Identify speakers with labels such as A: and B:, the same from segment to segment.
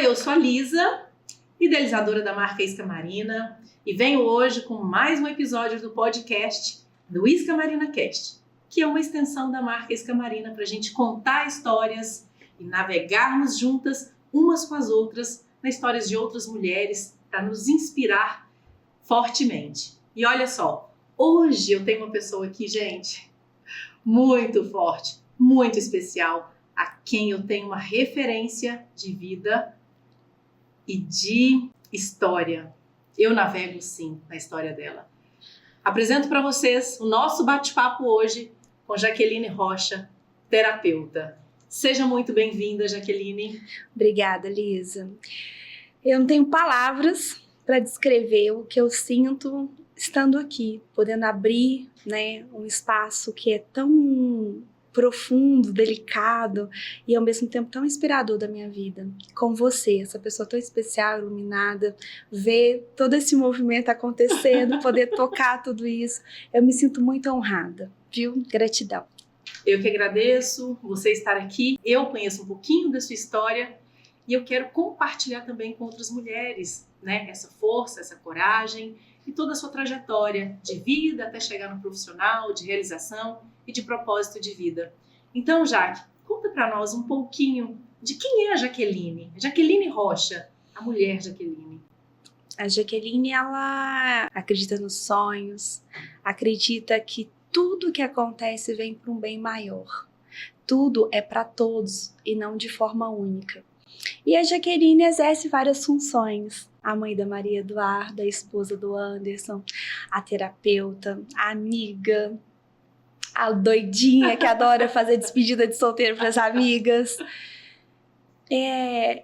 A: eu sou a Lisa, idealizadora da marca Isca Marina, e venho hoje com mais um episódio do podcast do Isca Marina Cast, que é uma extensão da marca Isca Marina para a gente contar histórias e navegarmos juntas umas com as outras nas histórias de outras mulheres para nos inspirar fortemente. E olha só, hoje eu tenho uma pessoa aqui, gente, muito forte, muito especial, a quem eu tenho uma referência de vida e de história. Eu navego sim na história dela. Apresento para vocês o nosso bate-papo hoje com Jaqueline Rocha, terapeuta. Seja muito bem-vinda, Jaqueline.
B: Obrigada, Lisa. Eu não tenho palavras para descrever o que eu sinto estando aqui, podendo abrir, um espaço que é tão profundo, delicado e ao mesmo tempo tão inspirador da minha vida. Com você, essa pessoa tão especial, iluminada, ver todo esse movimento acontecendo, poder tocar tudo isso, eu me sinto muito honrada, viu? Gratidão.
A: Eu que agradeço você estar aqui. Eu conheço um pouquinho da sua história e eu quero compartilhar também com outras mulheres, essa força, essa coragem e toda a sua trajetória de vida até chegar no profissional, de realização e de propósito de vida. Então, Jaque, conta para nós um pouquinho de quem é a Jaqueline. Jaqueline Rocha, a mulher Jaqueline.
B: A Jaqueline, ela acredita nos sonhos, acredita que tudo que acontece vem para um bem maior. Tudo é para todos e não de forma única. E a Jaqueline exerce várias funções. A mãe da Maria Eduarda, a esposa do Anderson, a terapeuta, a amiga, a doidinha que adora fazer despedida de solteiro para as amigas.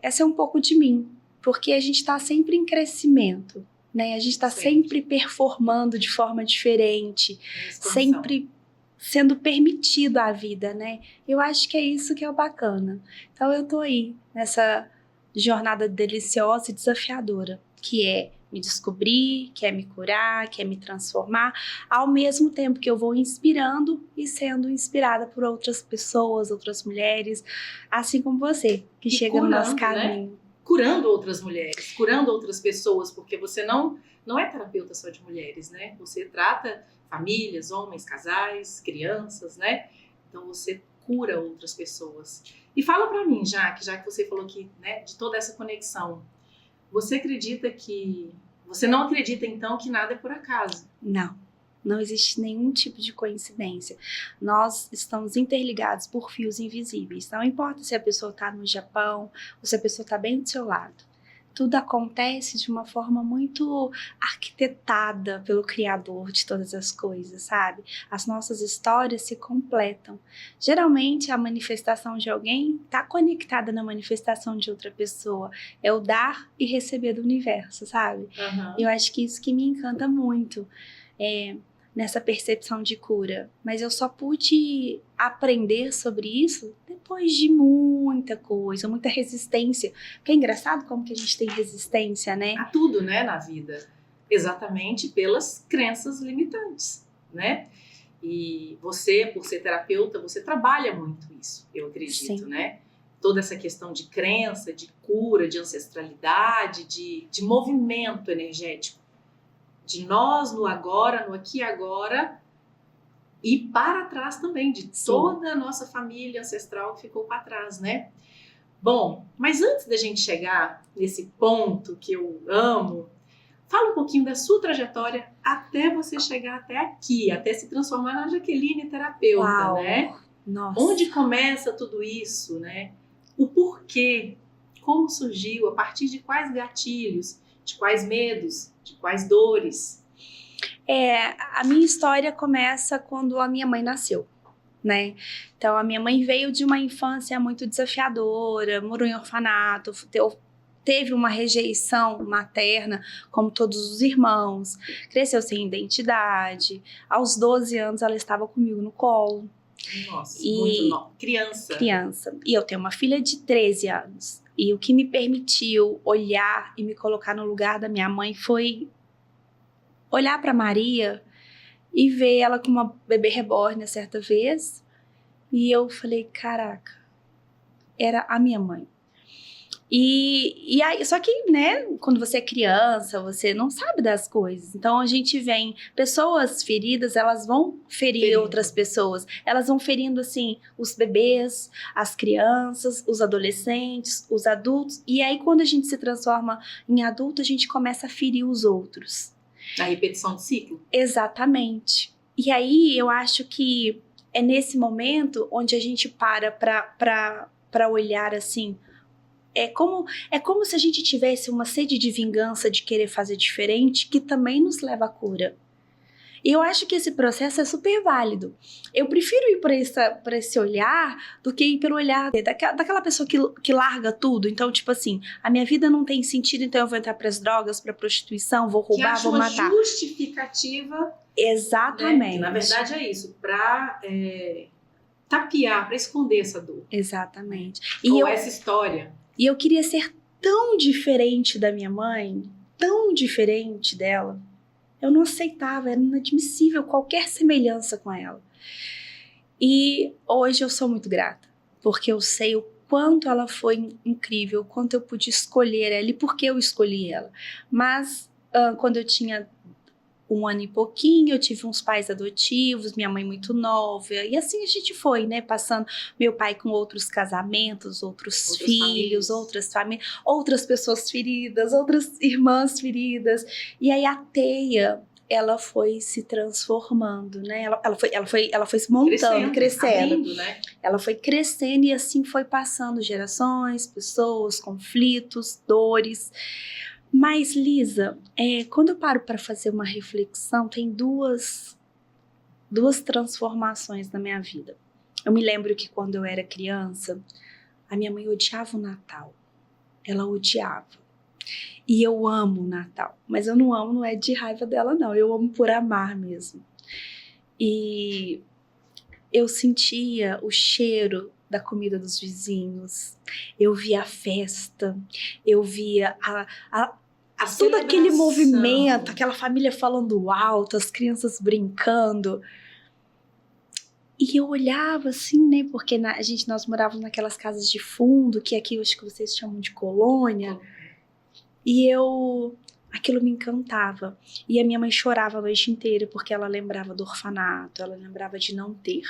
B: Essa é um pouco de mim, porque a gente está sempre em crescimento, A gente está sempre performando de forma diferente, sempre sendo permitido à vida, Eu acho que é isso que é o bacana. Então eu tô aí nessa jornada deliciosa e desafiadora, que é me descobrir, que é me curar, que é me transformar, ao mesmo tempo que eu vou inspirando e sendo inspirada por outras pessoas, outras mulheres, assim como você, que chega no nosso caminho.
A: Curando outras mulheres, curando outras pessoas, porque você não é terapeuta só de mulheres, Você trata famílias, homens, casais, crianças, Então você cura outras pessoas. E fala pra mim, já que você falou que, de toda essa conexão, você não acredita então que nada é por acaso?
B: Não existe nenhum tipo de coincidência. Nós estamos interligados por fios invisíveis. Não importa se a pessoa está no Japão ou se a pessoa está bem do seu lado. Tudo acontece de uma forma muito arquitetada pelo Criador de todas as coisas, sabe? As nossas histórias se completam. Geralmente, a manifestação de alguém está conectada na manifestação de outra pessoa. É o dar e receber do universo, sabe?
A: Uhum.
B: Eu acho que isso que me encanta muito. Nessa percepção de cura, mas eu só pude aprender sobre isso depois de muita coisa, muita resistência, porque é engraçado como que a gente tem resistência,
A: a tudo, na vida, exatamente pelas crenças limitantes, E você, por ser terapeuta, você trabalha muito isso, eu acredito,
B: Sim.
A: Toda essa questão de crença, de cura, de ancestralidade, de movimento energético, de nós no agora, no aqui e agora, e para trás também, de toda a nossa família ancestral que ficou para trás, Bom, mas antes da gente chegar nesse ponto que eu amo, fala um pouquinho da sua trajetória até você chegar até aqui, até se transformar na Jaqueline terapeuta,
B: Uau. Nossa.
A: Onde começa tudo isso, O porquê, como surgiu, a partir de quais gatilhos, de quais medos, de quais dores?
B: A minha história começa quando a minha mãe nasceu, Então, a minha mãe veio de uma infância muito desafiadora, morou em orfanato, teve uma rejeição materna, como todos os irmãos, cresceu sem identidade. Aos 12 anos, ela estava comigo no colo.
A: Nossa, muito nova. Criança.
B: E eu tenho uma filha de 13 anos. E o que me permitiu olhar e me colocar no lugar da minha mãe foi olhar para Maria e ver ela com uma bebê reborn certa vez. E eu falei, caraca, era a minha mãe. E aí, só que, né, quando você é criança, você não sabe das coisas. Então, a gente vem... Pessoas feridas, elas vão ferir outras pessoas. Elas vão ferindo, assim, os bebês, as crianças, os adolescentes, os adultos. E aí, quando a gente se transforma em adulto, a gente começa a ferir os outros.
A: A repetição de ciclo.
B: Exatamente. E aí, eu acho que é nesse momento onde a gente para olhar, assim... É como se a gente tivesse uma sede de vingança, de querer fazer diferente, que também nos leva à cura. E eu acho que esse processo é super válido. Eu prefiro ir para esse olhar do que ir pelo olhar daquela pessoa que larga tudo. Então, tipo assim, a minha vida não tem sentido, então eu vou entrar para as drogas, para prostituição, vou roubar, vou matar.
A: Que acha uma justificativa.
B: Exatamente.
A: Né? Na verdade é isso, para tapear, para esconder essa dor.
B: Exatamente.
A: Ou essa história.
B: E eu queria ser tão diferente da minha mãe, tão diferente dela. Eu não aceitava, era inadmissível qualquer semelhança com ela. E hoje eu sou muito grata, porque eu sei o quanto ela foi incrível, o quanto eu pude escolher ela e por que eu escolhi ela. Mas quando eu tinha 1 ano e pouquinho, eu tive uns pais adotivos, minha mãe muito nova, e assim a gente foi, né, passando, meu pai com outros casamentos, outros filhos, outras famílias, outras pessoas feridas, outras irmãs feridas, e aí a teia, ela foi se transformando, né, ela foi se montando, crescendo,
A: abrindo, né?
B: Ela foi crescendo e assim foi passando gerações, pessoas, conflitos, dores. Mas, Lisa, quando eu paro para fazer uma reflexão, tem duas transformações na minha vida. Eu me lembro que quando eu era criança, a minha mãe odiava o Natal. Ela odiava. E eu amo o Natal. Mas eu não amo, não é de raiva dela, não. Eu amo por amar mesmo. E eu sentia o cheiro da comida dos vizinhos. Eu via a festa. Eu via todo aquele movimento, aquela família falando alto, as crianças brincando. E eu olhava assim, né? Porque nós morávamos naquelas casas de fundo, que aqui eu acho que vocês chamam de colônia. E aquilo me encantava. E a minha mãe chorava a noite inteira, porque ela lembrava do orfanato, ela lembrava de não ter.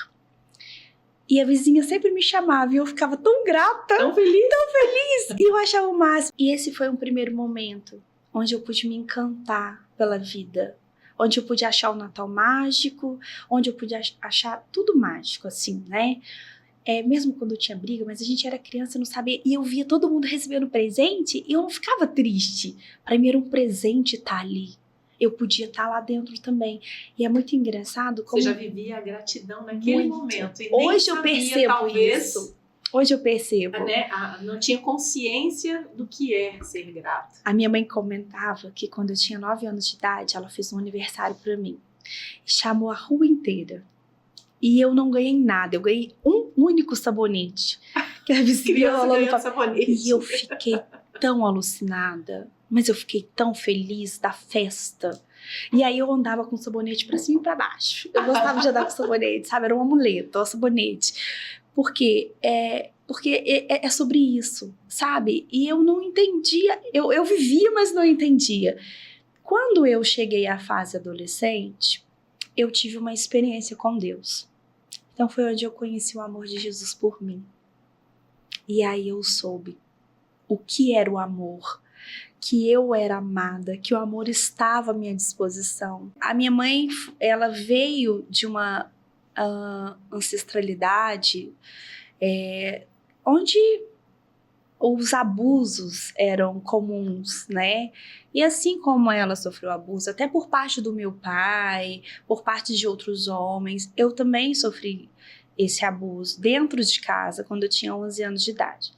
B: E a vizinha sempre me chamava e eu ficava tão grata.
A: Tão feliz.
B: E eu achava o máximo. E esse foi um primeiro momento onde eu pude me encantar pela vida, onde eu pude achar o Natal mágico, onde eu pude achar tudo mágico, assim, né? Mesmo quando eu tinha briga, mas a gente era criança, não sabia, e eu via todo mundo recebendo presente e eu não ficava triste. Para mim era um presente estar ali. Eu podia estar lá dentro também. E é muito engraçado como...
A: Você já vivia a gratidão naquele momento. E
B: hoje eu percebo isso. Hoje eu percebo.
A: Né? Não tinha consciência do que é ser grato.
B: A minha mãe comentava que quando eu tinha 9 anos de idade, ela fez um aniversário para mim. Chamou a rua inteira. E eu não ganhei nada. Eu ganhei um único sabonete. Que a vizinha
A: ganhando sabonete.
B: E eu fiquei tão alucinada. Mas eu fiquei tão feliz da festa. E aí eu andava com sabonete pra cima e pra baixo. Eu gostava de andar com sabonete, sabe? Era um amuleto, um sabonete. Porque é sobre isso, sabe? E eu não entendia. Eu vivia, mas não entendia. Quando eu cheguei à fase adolescente, eu tive uma experiência com Deus. Então foi onde eu conheci o amor de Jesus por mim. E aí eu soube o que era o amor, que eu era amada, que o amor estava à minha disposição. A minha mãe, ela veio de uma ancestralidade onde os abusos eram comuns, né? E assim como ela sofreu abuso, até por parte do meu pai, por parte de outros homens, eu também sofri esse abuso dentro de casa, quando eu tinha 11 anos de idade.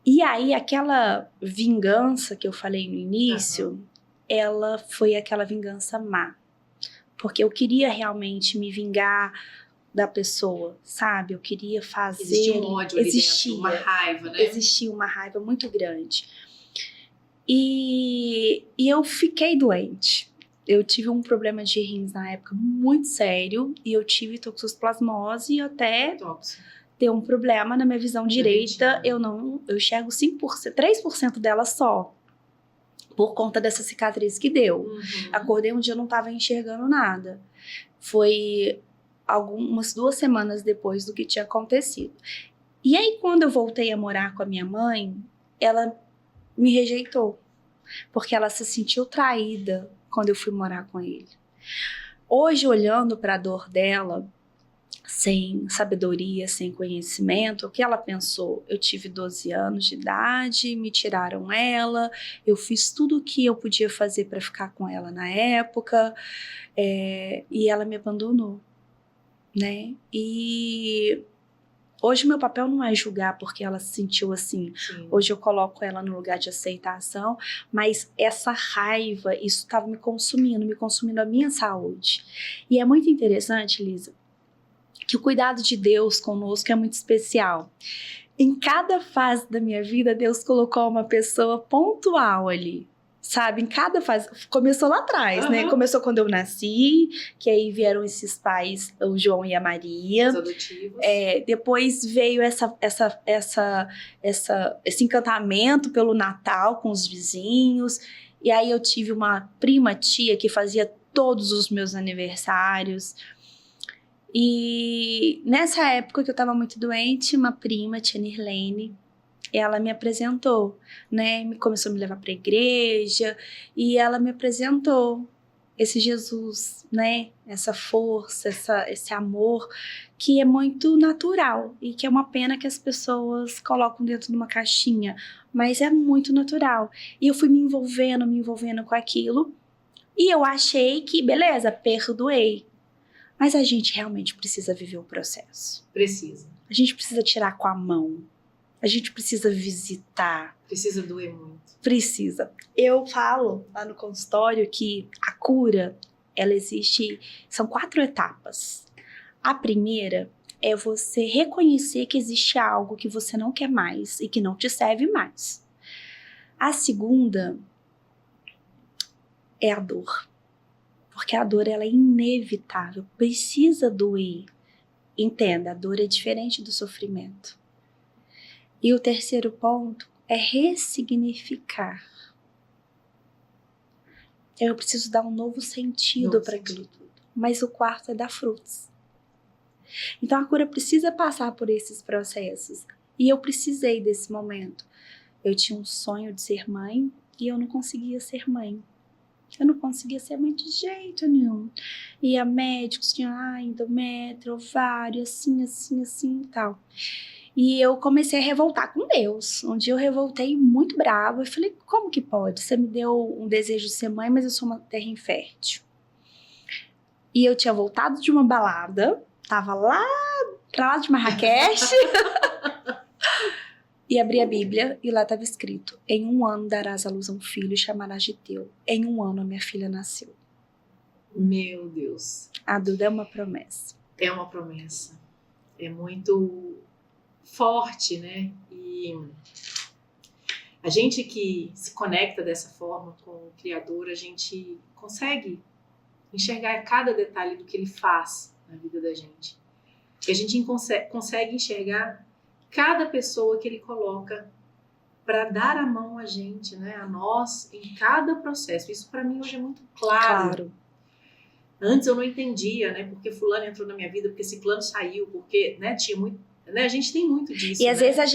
B: E aí, aquela vingança que eu falei no início, ela foi aquela vingança má. Porque eu queria realmente me vingar da pessoa, sabe? Eu queria fazer...
A: Existia um ódio ali dentro, uma raiva, né?
B: Existia uma raiva muito grande. E eu fiquei doente. Eu tive um problema de rins na época muito sério. E eu tive toxoplasmose e até tem um problema na minha visão direita, eu enxergo 5%, 3% dela só. Por conta dessa cicatriz que deu. Acordei um dia, eu não tava enxergando nada. Foi umas 2 semanas depois do que tinha acontecido. E aí, quando eu voltei a morar com a minha mãe, ela me rejeitou. Porque ela se sentiu traída quando eu fui morar com ele. Hoje, olhando para a dor dela, sem sabedoria, sem conhecimento, o que ela pensou? Eu tive 12 anos de idade, me tiraram ela, eu fiz tudo o que eu podia fazer para ficar com ela na época, e ela me abandonou, né? E hoje meu papel não é julgar porque ela se sentiu assim. Sim. Hoje eu coloco ela no lugar de aceitação, mas essa raiva, isso estava me consumindo a minha saúde. E é muito interessante, Lisa, que o cuidado de Deus conosco é muito especial. Em cada fase da minha vida, Deus colocou uma pessoa pontual ali, sabe? Em cada fase. Começou lá atrás, né? Começou quando eu nasci, que aí vieram esses pais, o João e a Maria.
A: Os adotivos.
B: Depois veio esse encantamento pelo Natal com os vizinhos. E aí eu tive uma prima tia que fazia todos os meus aniversários. E nessa época que eu tava muito doente, uma prima, tia Nirlene, ela me apresentou, né? Começou a me levar pra igreja e ela me apresentou esse Jesus, né? Essa força, esse amor que é muito natural e que é uma pena que as pessoas colocam dentro de uma caixinha, mas é muito natural. E eu fui me envolvendo com aquilo e eu achei que, beleza, perdoei. Mas a gente realmente precisa viver o processo.
A: Precisa.
B: A gente precisa tirar com a mão. A gente precisa visitar.
A: Precisa doer muito.
B: Precisa. Eu falo lá no consultório que a cura, ela existe, são 4 etapas. A primeira é você reconhecer que existe algo que você não quer mais e que não te serve mais. A segunda é a dor. Porque a dor, ela é inevitável, precisa doer. Entenda, a dor é diferente do sofrimento. E o terceiro ponto é ressignificar. Eu preciso dar um novo sentido para aquilo tudo. Mas o quarto é dar frutos. Então a cura precisa passar por esses processos. E eu precisei desse momento. Eu tinha um sonho de ser mãe e eu não conseguia ser mãe. Eu não conseguia ser mãe de jeito nenhum. Ia médicos, tinha endométrio, ovário, assim e tal. E eu comecei a revoltar com Deus. Um dia eu revoltei muito brava. Eu falei, como que pode? Você me deu um desejo de ser mãe, mas eu sou uma terra infértil. E eu tinha voltado de uma balada, tava lá de Marrakech. E abri a Bíblia e lá estava escrito: em 1 ano darás à luz a um filho e chamarás de teu. Em 1 ano a minha filha nasceu.
A: Meu Deus.
B: A Duda é uma promessa.
A: É uma promessa. É muito forte, né? E a gente que se conecta dessa forma com o Criador, a gente consegue enxergar cada detalhe do que Ele faz na vida da gente. E a gente consegue enxergar cada pessoa que Ele coloca para dar a mão a gente, né, a nós, em cada processo. Isso para mim hoje é muito claro. Antes eu não entendia, né, porque fulano entrou na minha vida, porque ciclano saiu, porque, né, tinha muito, né, a gente tem muito disso.
B: E às vezes a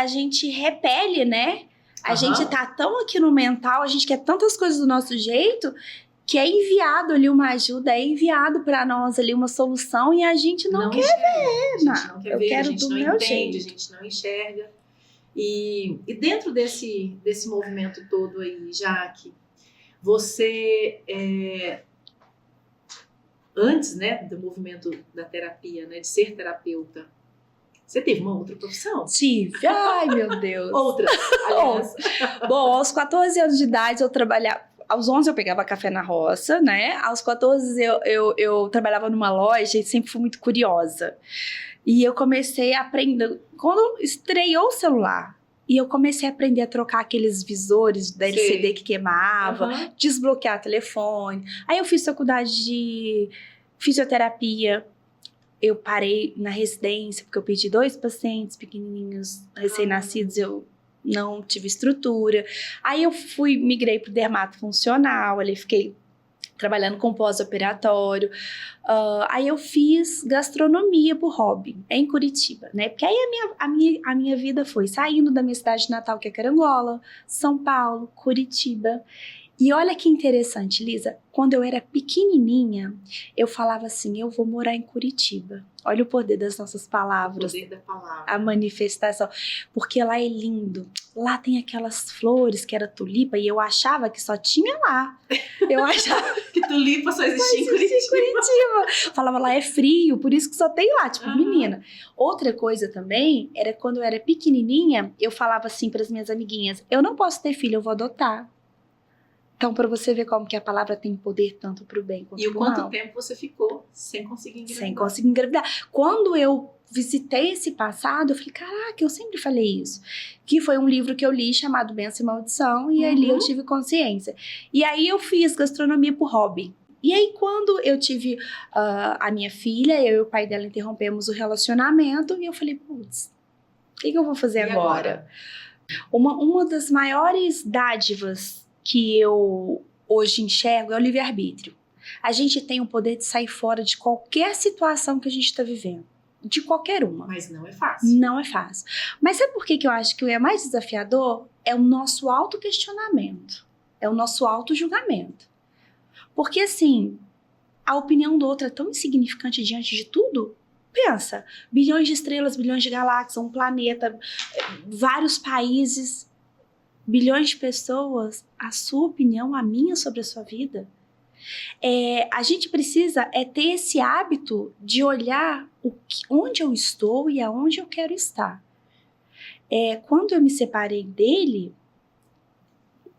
B: gente repele, né? A gente tá tão aqui no mental, a gente quer tantas coisas do nosso jeito, que é enviado ali uma ajuda, é enviado para nós ali uma solução e a gente não quer ver.
A: A gente não quer ver, a gente não entende,
B: jeito.
A: A gente não enxerga. E dentro desse movimento todo aí, Jaque, você, antes, né, do movimento da terapia, né, de ser terapeuta, você teve uma outra profissão?
B: Tive. Ai, meu Deus.
A: Outras, aliás.
B: Bom, aos 14 anos de idade eu trabalhava. Aos 11 eu pegava café na roça, né? Aos 14 eu trabalhava numa loja e sempre fui muito curiosa. E eu comecei a aprender... Quando estreou o celular, e eu comecei a aprender a trocar aqueles visores da LCD que queimava, desbloquear telefone. Aí eu fiz faculdade de fisioterapia. eu parei na residência, porque eu perdi 2 pacientes pequenininhos, recém-nascidos, eu não tive estrutura. Aí eu migrei pro dermato funcional, ali fiquei trabalhando com pós-operatório. Aí eu fiz gastronomia por hobby, em Curitiba, né? Porque aí a minha vida foi saindo da minha cidade natal, que é Carangola, São Paulo, Curitiba. E olha que interessante, Lisa, quando eu era pequenininha, eu falava assim, eu vou morar em Curitiba. Olha o poder das nossas palavras.
A: O poder da palavra.
B: A manifestação. Porque lá é lindo. Lá tem aquelas flores que era tulipa e eu achava que só tinha lá. Eu achava
A: que tulipa só existia em Curitiba.
B: Falava, lá é frio, por isso que só tem lá, tipo, menina. Outra coisa também, era quando eu era pequenininha, eu falava assim para as minhas amiguinhas, eu não posso ter filho, eu vou adotar. Então, para você ver como que a palavra tem poder tanto pro bem quanto pro mal.
A: E o quanto tempo você ficou sem conseguir engravidar?
B: Sem conseguir engravidar. Quando eu visitei esse passado, eu falei, caraca, eu sempre falei isso. Que foi um livro que eu li chamado Bênção e Maldição, e ali eu tive consciência. E aí eu fiz gastronomia por hobby. E aí quando eu tive a minha filha, eu e o pai dela interrompemos o relacionamento, e eu falei, putz, o que eu vou fazer agora? Uma das maiores dádivas que eu hoje enxergo é o livre-arbítrio. A gente tem o poder de sair fora de qualquer situação que a gente está vivendo. De qualquer uma.
A: Mas não é fácil.
B: Não é fácil. Mas sabe por que eu acho que o é mais desafiador? É o nosso autoquestionamento. É o nosso autojulgamento. Porque assim, a opinião do outro é tão insignificante diante de tudo. Pensa, bilhões de estrelas, bilhões de galáxias, um planeta, vários países, bilhões de pessoas, a sua opinião, a minha sobre a sua vida. A gente precisa ter esse hábito de olhar onde eu estou e aonde eu quero estar. Quando eu me separei dele,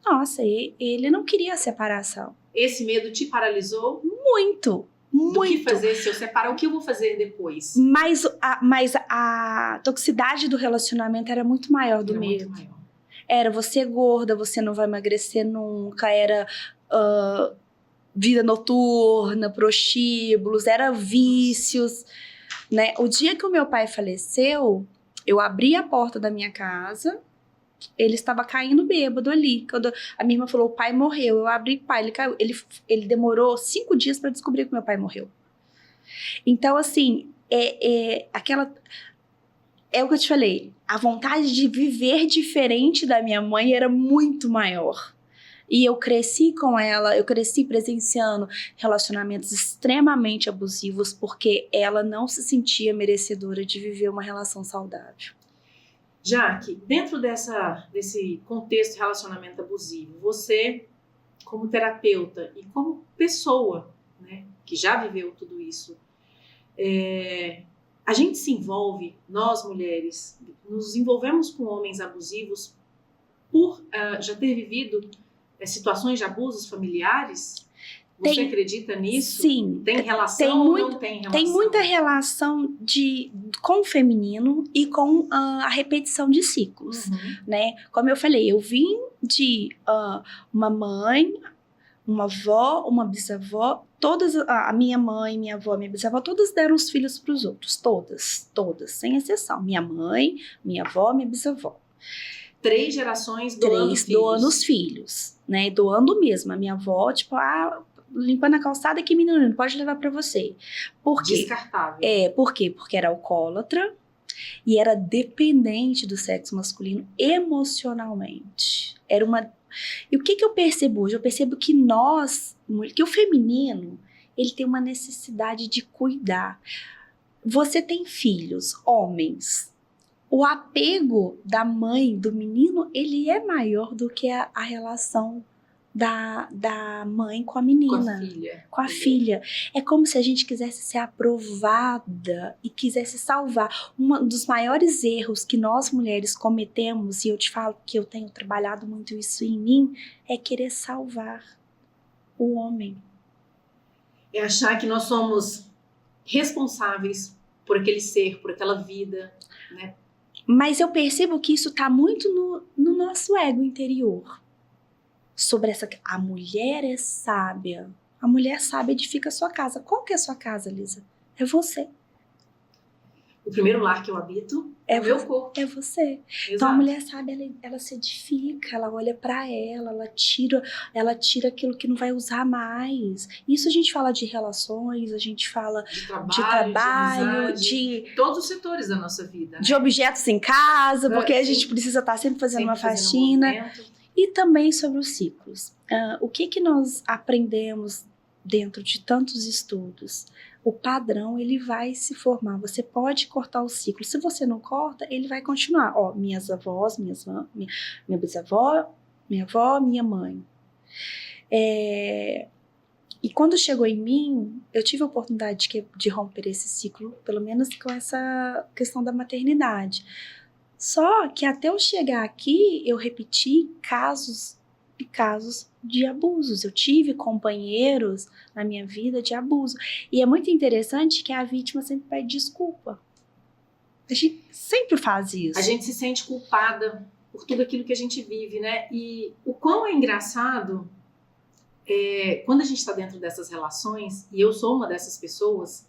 B: nossa, ele não queria a separação.
A: Esse medo te paralisou?
B: Muito.
A: Do que fazer se eu separar? O que eu vou fazer depois?
B: Mas a toxicidade do relacionamento era muito maior do medo.
A: Muito maior.
B: Era você gorda, você não vai emagrecer nunca, era vida noturna, prostíbulos, era vícios, né? O dia que o meu pai faleceu, eu abri a porta da minha casa, ele estava caindo bêbado ali. Quando a minha irmã falou, o pai morreu, eu abri o pai, ele caiu. Ele demorou 5 dias para descobrir que meu pai morreu. Então, assim, é o que eu te falei, a vontade de viver diferente da minha mãe era muito maior. E eu cresci com ela, eu cresci presenciando relacionamentos extremamente abusivos porque ela não se sentia merecedora de viver uma relação saudável.
A: Jaque, dentro desse contexto de relacionamento abusivo, você, como terapeuta e como pessoa, né, que já viveu tudo isso, a gente se envolve, nós mulheres, nos envolvemos com homens abusivos por já ter vivido situações de abusos familiares? Você acredita nisso?
B: Sim.
A: Tem relação ou não tem relação?
B: Tem muita relação com o feminino e com a repetição de ciclos, né? Como eu falei, eu vim de uma mãe, uma avó, uma bisavó, todas, a minha mãe, minha avó, minha bisavó, todas deram os filhos para os outros, todas, sem exceção. Minha mãe, minha avó, minha bisavó.
A: 3 gerações doando filhos.
B: Doando os filhos, né? Doando mesmo. A minha avó, tipo, limpando a calçada, que menino, pode levar pra você. Por quê?
A: Descartável.
B: Por quê? Porque era alcoólatra e era dependente do sexo masculino emocionalmente. E o que eu percebo hoje? Eu percebo que que o feminino, ele tem uma necessidade de cuidar. Você tem filhos, homens. O apego da mãe, do menino, ele é maior do que a relação da mãe com a menina. Com a filha. É como se a gente quisesse ser aprovada e quisesse salvar. Um dos maiores erros que nós mulheres cometemos, e eu te falo que eu tenho trabalhado muito isso em mim, é querer salvar o homem.
A: É achar que nós somos responsáveis por aquele ser, por aquela vida, né?
B: Mas eu percebo que isso está muito no nosso ego interior. Sobre a mulher é sábia. A mulher sábia edifica a sua casa. Qual que é a sua casa, Lisa? É você.
A: O primeiro lar que eu habito é o meu corpo.
B: É você.
A: Exato.
B: Então a mulher sabe, ela se edifica, ela olha pra ela, ela tira aquilo que não vai usar mais. Isso a gente fala de relações, a gente fala
A: de
B: de trabalho,
A: de todos os setores da nossa vida, né?
B: de objetos em casa, porque a gente precisa estar sempre fazendo uma faxina. E também sobre os ciclos. O que nós aprendemos dentro de tantos estudos? O padrão, ele vai se formar. Você pode cortar o ciclo. Se você não corta, ele vai continuar. Ó, minhas avós, minha bisavó, minha avó, minha mãe. E quando chegou em mim, eu tive a oportunidade de romper esse ciclo, pelo menos com essa questão da maternidade. Só que até eu chegar aqui, eu repeti casos e casos de abusos. Eu tive companheiros na minha vida de abuso. E é muito interessante que a vítima sempre pede desculpa. A gente sempre faz isso.
A: A gente se sente culpada por tudo aquilo que a gente vive, né? E o quão é engraçado quando a gente está dentro dessas relações, e eu sou uma dessas pessoas,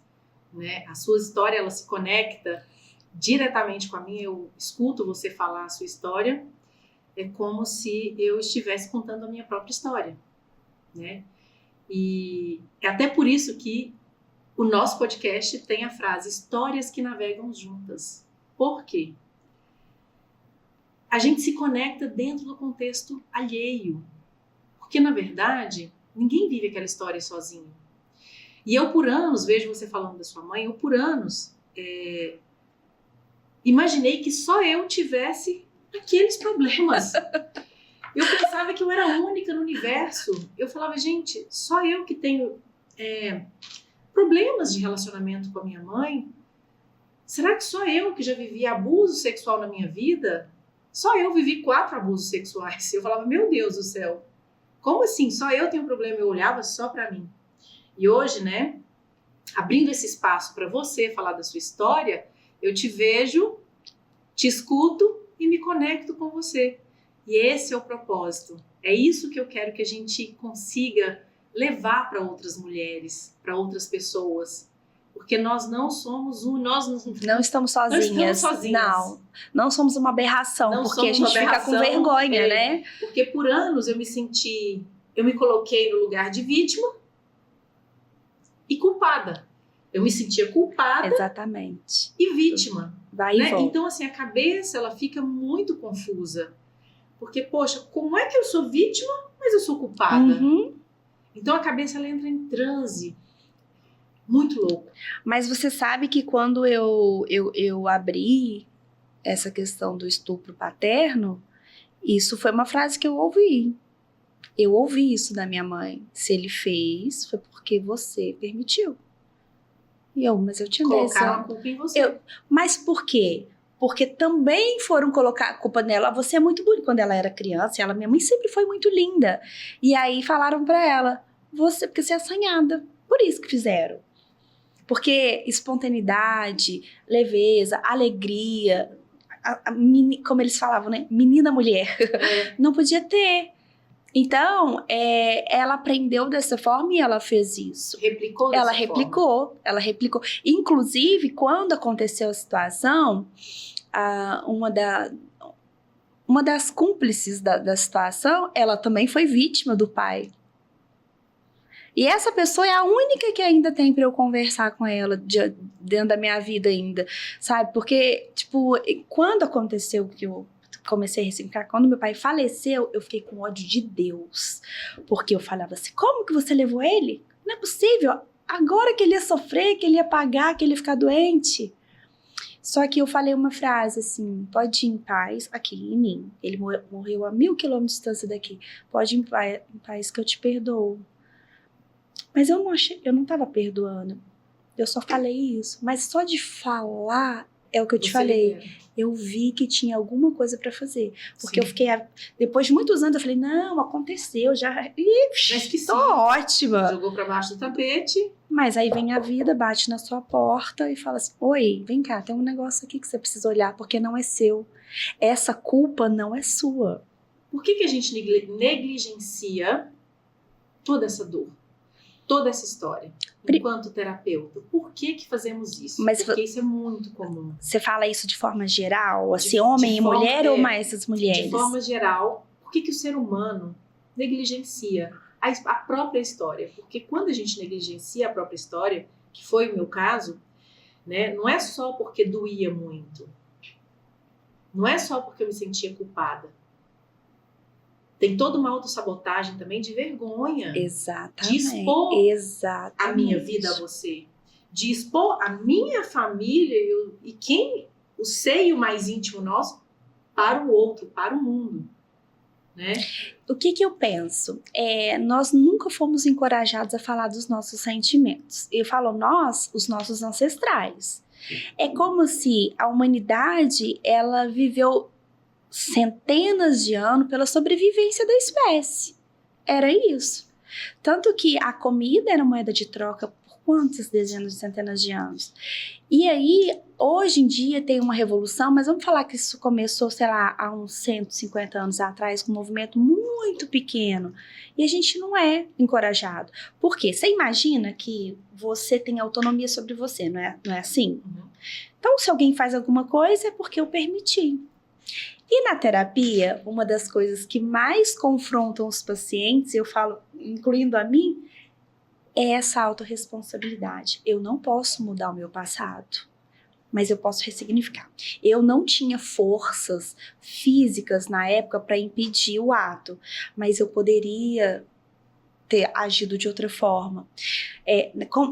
A: né? A sua história, ela se conecta diretamente com a minha. Eu escuto você falar a sua história, é como se eu estivesse contando a minha própria história, né? E é até por isso que o nosso podcast tem a frase Histórias que Navegam Juntas. Por quê? A gente se conecta dentro do contexto alheio. Porque, na verdade, ninguém vive aquela história sozinho. E eu, por anos, vejo você falando da sua mãe, eu, por anos, imaginei que só eu tivesse aqueles problemas. Eu pensava que eu era a única no universo. Eu falava, gente, só eu que tenho problemas de relacionamento com a minha mãe? Será que só eu que já vivi abuso sexual na minha vida? Só eu vivi 4 abusos sexuais. Eu falava, meu Deus do céu, como assim? Só eu tenho problema? Eu olhava só pra mim. E hoje, né, abrindo esse espaço para você falar da sua história, eu te vejo, te escuto e me conecto com você. E esse é o propósito. É isso que eu quero que a gente consiga levar para outras mulheres, para outras pessoas. Porque nós não somos nós não estamos sozinhas.
B: Não somos uma aberração,
A: não
B: porque a gente fica com vergonha, né?
A: Porque por anos eu me coloquei no lugar de vítima e culpada. Eu me sentia culpada.
B: Exatamente.
A: E vítima.
B: Vai e volta.
A: Então, assim, a cabeça, ela fica muito confusa. Porque, poxa, como é que eu sou vítima, mas eu sou culpada?
B: Uhum.
A: Então, a cabeça, ela entra em transe. Muito louco.
B: Mas você sabe que quando eu abri essa questão do estupro paterno, isso foi uma frase que eu ouvi. Eu ouvi isso da minha mãe. Se ele fez, foi porque você permitiu. Mas eu tinha 10 anos.
A: Colocaram a culpa em você.
B: Mas por quê? Porque também foram colocar a culpa nela. Você é muito bonita. Quando ela era criança, minha mãe sempre foi muito linda. E aí falaram pra ela, porque você é assanhada. Por isso que fizeram. Porque espontaneidade, leveza, alegria, como eles falavam, né? Menina mulher. Não podia ter. Então, ela aprendeu dessa forma e ela fez isso. Ela replicou. Inclusive, quando aconteceu a situação, uma das cúmplices da situação, ela também foi vítima do pai. E essa pessoa é a única que ainda tem pra eu conversar com ela dentro da minha vida ainda, sabe? Porque, tipo, quando aconteceu que eu comecei a ressignificar, quando meu pai faleceu, eu fiquei com ódio de Deus. Porque eu falava assim, como que você levou ele? Não é possível. Agora que ele ia sofrer, que ele ia pagar, que ele ia ficar doente. Só que eu falei uma frase assim, pode ir em paz aqui em mim. Ele morreu a 1000 quilômetros de distância daqui. Pode ir em paz que eu te perdoo. Mas eu não tava perdoando. Eu só falei isso. Mas só de falar é o que eu te falei. Eu vi que tinha alguma coisa pra fazer. Porque eu fiquei... Depois de muitos anos, eu falei, não, aconteceu, já...
A: Mas que
B: tô ótima.
A: Jogou pra baixo do tapete.
B: Mas aí vem a vida, bate na sua porta e fala assim, oi, vem cá, tem um negócio aqui que você precisa olhar, porque não é seu. Essa culpa não é sua.
A: Por que a gente negligencia toda essa dor? toda essa história, enquanto terapeuta? Por que fazemos isso? Porque isso é muito comum.
B: Você fala isso de forma geral? Assim, homem e mulher ou mais as mulheres?
A: De forma geral, por que o ser humano negligencia a própria história? Porque quando a gente negligencia a própria história, que foi o meu caso, né, não é só porque doía muito. Não é só porque eu me sentia culpada. Tem toda uma autossabotagem também de vergonha.
B: Exatamente.
A: De expor a minha vida a você. De expor a minha família e o seio mais íntimo nosso para o outro, para o mundo. Né?
B: O que eu penso? Nós nunca fomos encorajados a falar dos nossos sentimentos. Eu falo nós, os nossos ancestrais. É como se a humanidade, ela viveu centenas de anos pela sobrevivência da espécie. Era isso. Tanto que a comida era moeda de troca por quantas dezenas de centenas de anos. E aí, hoje em dia tem uma revolução, mas vamos falar que isso começou, sei lá, há uns 150 anos atrás, com um movimento muito pequeno. E a gente não é encorajado. Por quê? Você imagina que você tem autonomia sobre você, não é assim?
A: Uhum.
B: Então, se alguém faz alguma coisa, é porque eu permiti. E na terapia, uma das coisas que mais confrontam os pacientes, eu falo, incluindo a mim, é essa autorresponsabilidade. Eu não posso mudar o meu passado, mas eu posso ressignificar. Eu não tinha forças físicas na época para impedir o ato, mas eu poderia ter agido de outra forma.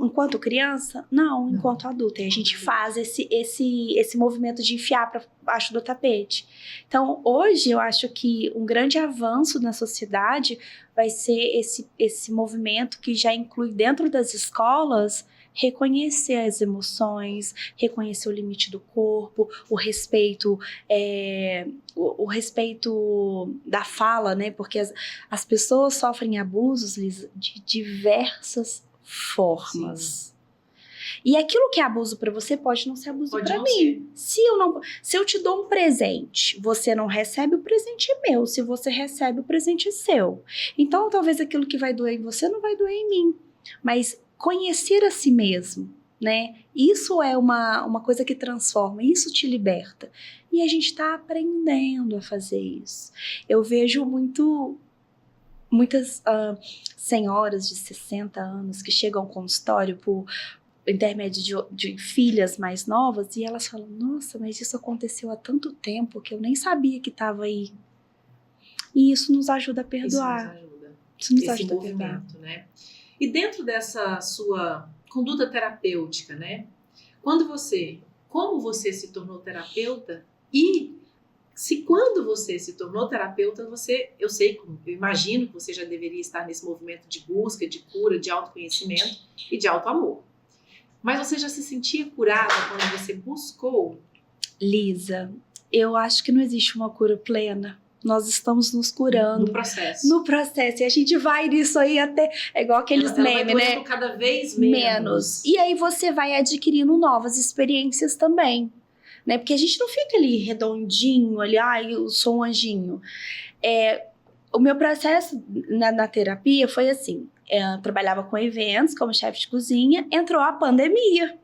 B: Enquanto criança? Não, enquanto adulta. E a gente faz esse movimento de enfiar para baixo do tapete. Então, hoje, eu acho que um grande avanço na sociedade vai ser esse movimento que já inclui dentro das escolas reconhecer as emoções, reconhecer o limite do corpo, o respeito da fala, né? Porque as pessoas sofrem abusos, Lisa, de diversas formas. Sim. E aquilo que é abuso para você pode não ser abuso para mim. Se eu te dou um presente, você não recebe, o presente é meu. Se você recebe, o presente é seu. Então, talvez aquilo que vai doer em você não vai doer em mim. Mas conhecer a si mesmo, né? Isso é uma coisa que transforma, isso te liberta. E a gente está aprendendo a fazer isso. Eu vejo muitas senhoras de 60 anos que chegam ao consultório por intermédio de filhas mais novas e elas falam, nossa, mas isso aconteceu há tanto tempo que eu nem sabia que estava aí. E isso nos ajuda a perdoar.
A: Isso nos ajuda a perdoar. Né? E dentro dessa sua conduta terapêutica, né? Como você se tornou terapeuta e quando você se tornou terapeuta, eu imagino que você já deveria estar nesse movimento de busca, de cura, de autoconhecimento e de autoamor. Mas você já se sentia curada quando você buscou?
B: Lisa, eu acho que não existe uma cura plena. Nós estamos nos curando. No processo. E a gente vai nisso aí até... É igual aqueles memes, né?
A: Cada vez menos.
B: E aí você vai adquirindo novas experiências também. Né? Porque a gente não fica ali redondinho, ali, eu sou um anjinho. O meu processo na terapia foi assim. Eu trabalhava com eventos como chefe de cozinha. Entrou a pandemia.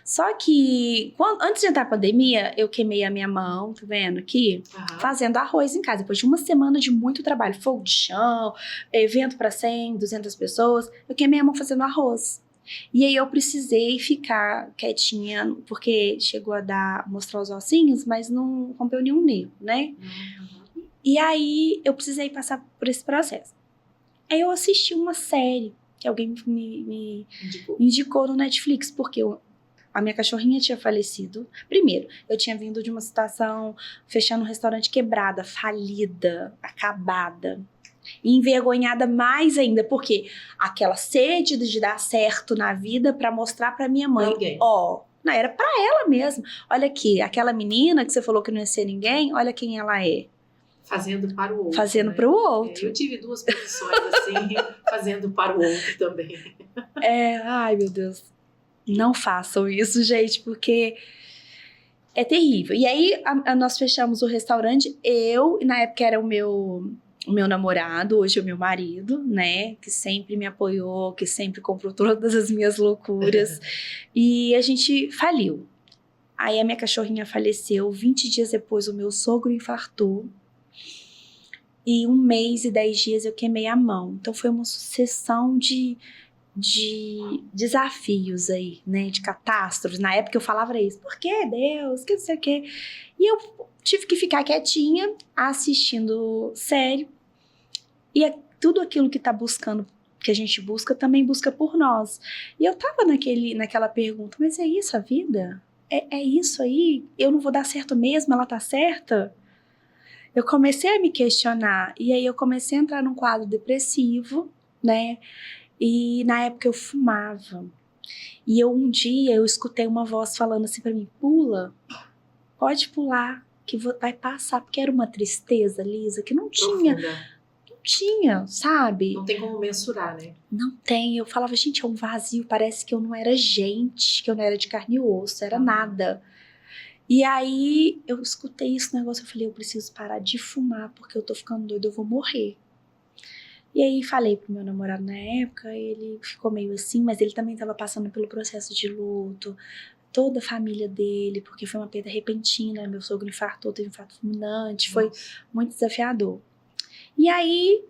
B: Só que, antes de entrar a pandemia, eu queimei a minha mão, tá vendo aqui? Fazendo arroz em casa. Depois de uma semana de muito trabalho, fogo de chão, evento para 100, 200 pessoas, eu queimei a mão fazendo arroz. E aí eu precisei ficar quietinha, porque chegou a mostrar os ossinhos, mas não rompeu nenhum nervo, né? E aí eu precisei passar por esse processo. Aí eu assisti uma série que alguém me indicou no Netflix, porque a minha cachorrinha tinha falecido. Primeiro, eu tinha vindo de uma situação fechando um restaurante quebrada, falida, acabada. E envergonhada mais ainda, porque aquela sede de dar certo na vida para mostrar para minha mãe. Não, era para ela mesmo. Olha aqui, aquela menina que você falou que não ia ser ninguém, olha quem ela é.
A: Fazendo para o outro.
B: Fazendo para o outro.
A: Eu tive 2 posições assim, fazendo para o outro também.
B: Ai meu Deus. Não façam isso, gente, porque é terrível. E aí, nós fechamos o restaurante. Na época era o meu o meu namorado, hoje é o meu marido, né? Que sempre me apoiou, que sempre comprou todas as minhas loucuras. E a gente faliu. Aí a minha cachorrinha faleceu. 20 dias depois, o meu sogro infartou. E 1 mês e 10 dias eu queimei a mão. Então foi uma sucessão de desafios aí, né? De catástrofes. Na época eu falava isso. Por que Deus? Que não sei o quê. E eu tive que ficar quietinha, assistindo série. E tudo aquilo que tá buscando, que a gente busca, também busca por nós. E eu tava naquela pergunta, mas é isso a vida? É isso aí? Eu não vou dar certo mesmo? Ela tá certa? Eu comecei a me questionar. E aí eu comecei a entrar num quadro depressivo, né? E na época eu fumava. E um dia eu escutei uma voz falando assim pra mim, pula, pode pular, que vai passar. Porque era uma tristeza, Lisa, que não tinha, sabe?
A: Não tem como mensurar, né?
B: Não tem. Eu falava, gente, é um vazio, parece que eu não era gente, que eu não era de carne e osso, era nada. E aí eu escutei esse negócio, eu falei, eu preciso parar de fumar, porque eu tô ficando doida, eu vou morrer. E aí falei pro meu namorado na época, ele ficou meio assim, mas ele também tava passando pelo processo de luto, toda a família dele, porque foi uma perda repentina, meu sogro infartou, teve um infarto fulminante, foi muito desafiador. E aí,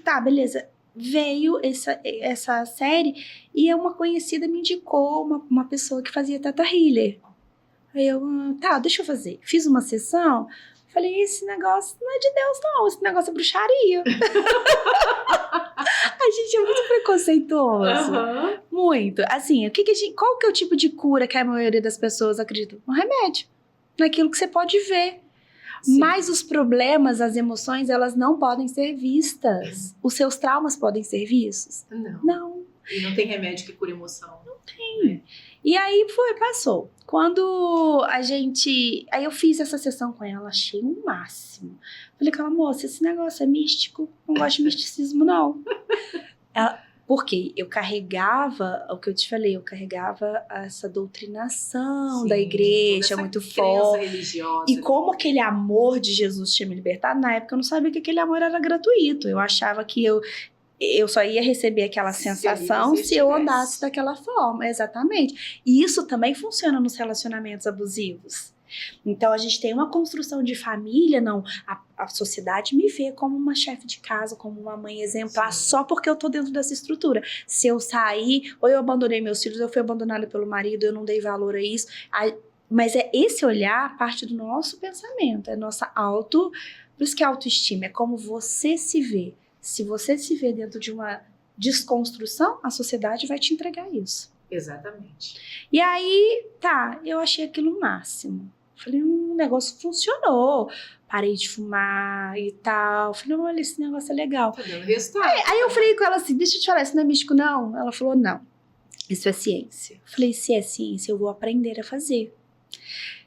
B: tá, beleza, veio essa série e uma conhecida me indicou uma pessoa que fazia Theta Healer. Aí eu, tá, deixa eu fazer. Fiz uma sessão, falei, esse negócio não é de Deus não, esse negócio é bruxaria. A gente é muito preconceituoso. Muito. Assim, qual que é o tipo de cura que a maioria das pessoas acredita? No remédio. Naquilo que você pode ver. Sim. Mas os problemas, as emoções, elas não podem ser vistas. Os seus traumas podem ser vistos? Não.
A: E não tem remédio que cura emoção.
B: Não tem. Né? E aí passou. Quando aí eu fiz essa sessão com ela, achei o máximo. Falei com ela, moça, esse negócio é místico, não gosto de misticismo, não. Porque eu carregava, o que eu te falei, eu carregava essa doutrinação da igreja muito forte. Religiosa. E como aquele amor de Jesus tinha me libertado, na época eu não sabia que aquele amor era gratuito. Eu achava que eu só ia receber aquela sensação se eu andasse daquela forma. Exatamente. E isso também funciona nos relacionamentos abusivos. Então, a gente tem uma construção de família, não. A sociedade me vê como uma chefe de casa, como uma mãe exemplar, sim, só porque eu tô dentro dessa estrutura. Se eu sair, ou eu abandonei meus filhos, eu fui abandonada pelo marido, eu não dei valor a isso. Mas esse olhar parte do nosso pensamento, é nossa por isso que a autoestima é como você se vê. Se você se vê dentro de uma desconstrução, a sociedade vai te entregar isso.
A: Exatamente.
B: E aí, tá, eu achei aquilo o máximo. Falei, o negócio funcionou. Parei de fumar e tal. Falei, olha, esse negócio é legal.
A: Tá dando resultado.
B: Aí eu falei com ela assim, deixa eu te falar, isso não é místico, não? Ela falou, não, isso é ciência. Eu falei, se é ciência, eu vou aprender a fazer.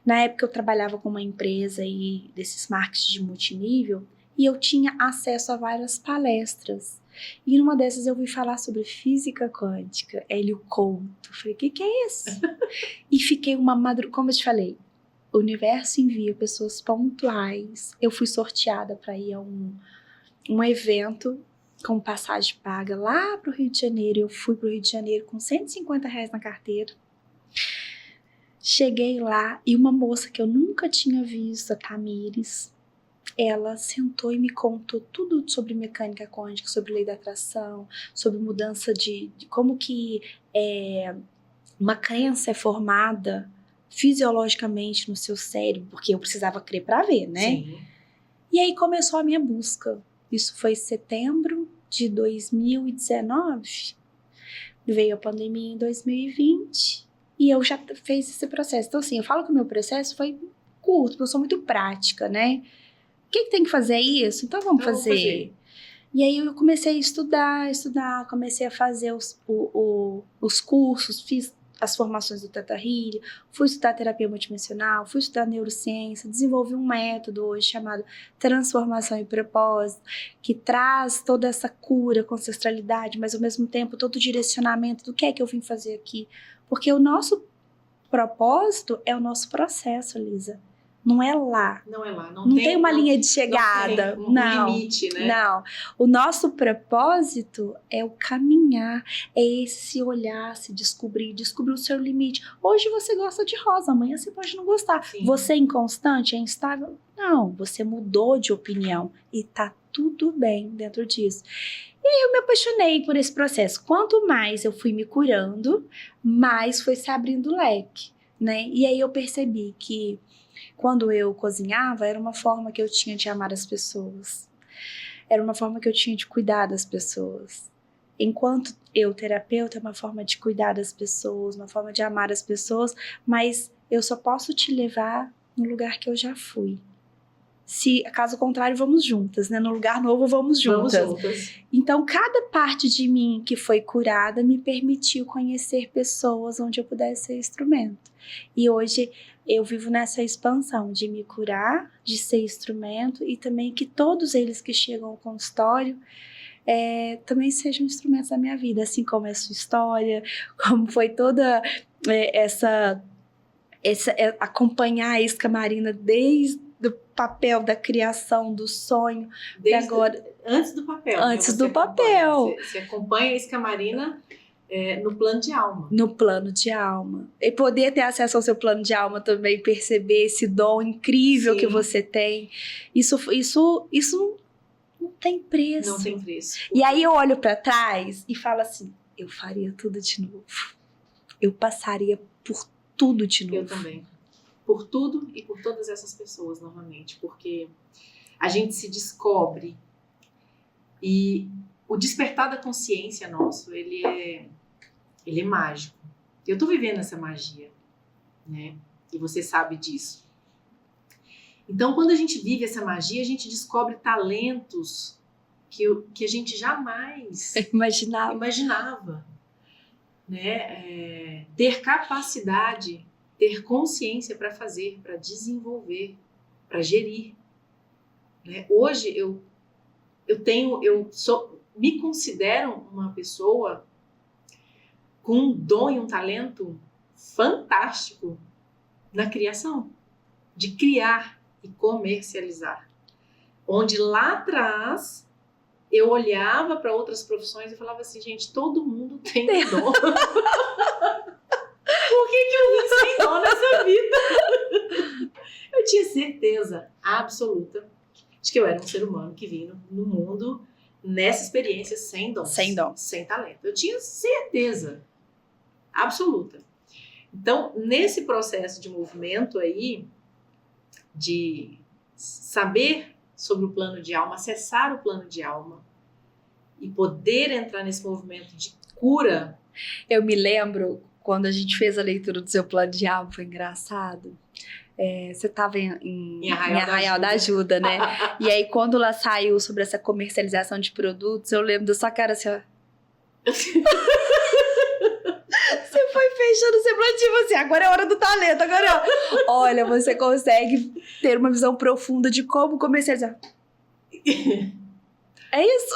B: Na época eu trabalhava com uma empresa aí, desses marketing de multinível, e eu tinha acesso a várias palestras. E numa dessas eu ouvi falar sobre física quântica, Hélio Couto. Falei, o que é isso? E fiquei como eu te falei, o universo envia pessoas pontuais. Eu fui sorteada para ir a um evento com passagem paga lá pro Rio de Janeiro. Eu fui pro Rio de Janeiro com R$150 na carteira. Cheguei lá e uma moça que eu nunca tinha visto, a Tamires, ela sentou e me contou tudo sobre mecânica quântica, sobre lei da atração, sobre mudança de como que uma crença é formada fisiologicamente no seu cérebro, porque eu precisava crer para ver, né? Sim. E aí começou a minha busca. Isso foi em setembro de 2019. Veio a pandemia em 2020 e eu já fiz esse processo. Então, assim, eu falo que o meu processo foi curto, porque eu sou muito prática, né? O que tem que fazer isso? Então vamos fazer. E aí eu comecei a estudar, comecei a fazer os cursos, fiz as formações do Theta Healing, fui estudar terapia multidimensional, fui estudar neurociência, desenvolvi um método hoje chamado Transformação e Propósito, que traz toda essa cura com ancestralidade, mas ao mesmo tempo todo o direcionamento do que é que eu vim fazer aqui. Porque o nosso propósito é o nosso processo, Lisa. Não é lá.
A: Não é lá.
B: Não tem uma linha de chegada.
A: Não tem um limite, né?
B: Não. O nosso propósito é o caminhar. É esse se olhar, se descobrir o seu limite. Hoje você gosta de rosa, amanhã você pode não gostar.
A: Sim.
B: Você é inconstante, é instável? Não, você mudou de opinião. E tá tudo bem dentro disso. E aí eu me apaixonei por esse processo. Quanto mais eu fui me curando, mais foi se abrindo o leque, né? E aí eu percebi que quando eu cozinhava, era uma forma que eu tinha de amar as pessoas. Era uma forma que eu tinha de cuidar das pessoas. Enquanto eu, terapeuta, é uma forma de cuidar das pessoas, uma forma de amar as pessoas, mas eu só posso te levar no lugar que eu já fui. Se caso contrário, vamos juntas, né? No lugar novo, vamos juntas.
A: Vamos juntas.
B: Então, cada parte de mim que foi curada me permitiu conhecer pessoas onde eu pudesse ser instrumento. E hoje eu vivo nessa expansão de me curar, de ser instrumento e também que todos eles que chegam ao consultório também sejam instrumentos da minha vida, assim como é a sua história, como foi toda acompanhar a Isca Marina desde o papel da criação, do sonho, agora
A: antes do papel.
B: Antes do papel.
A: Você acompanha a Isca Marina no plano de alma.
B: No plano de alma. E poder ter acesso ao seu plano de alma também, perceber esse dom incrível Sim. que você tem. Isso não tem preço.
A: Não tem preço.
B: E aí eu olho pra trás e falo assim, eu faria tudo de novo. Eu passaria por tudo de novo.
A: Eu também. Por tudo e por todas essas pessoas, novamente. Porque a gente se descobre e o despertar da consciência nosso, ele é mágico. Eu tô vivendo essa magia, né? E você sabe disso. Então, quando a gente vive essa magia, a gente descobre talentos que a gente jamais imaginava. Né? Ter capacidade, ter consciência para fazer, para desenvolver, para gerir. Né? Hoje, me considero uma pessoa com um dom e um talento fantástico na criação, de criar e comercializar. Onde lá atrás eu olhava para outras profissões e falava assim, gente, todo mundo tem dom. Por que eu vim sem dom nessa vida? Eu tinha certeza absoluta de que eu era um ser humano que vinha no mundo nessa experiência sem dom. Sem talento. Eu tinha certeza absoluta. Então, nesse processo de movimento aí, de saber sobre o plano de alma, acessar o plano de alma e poder entrar nesse movimento de cura.
B: Eu me lembro quando a gente fez a leitura do seu plano de alma, foi engraçado. Você estava em Arraial da Ajuda, né? E aí, quando ela saiu sobre essa comercialização de produtos, eu lembro da sua cara assim, ó. Você foi fechando o semblante tipo assim, agora é hora do talento, agora olha, você consegue ter uma visão profunda de como comercializar. É isso.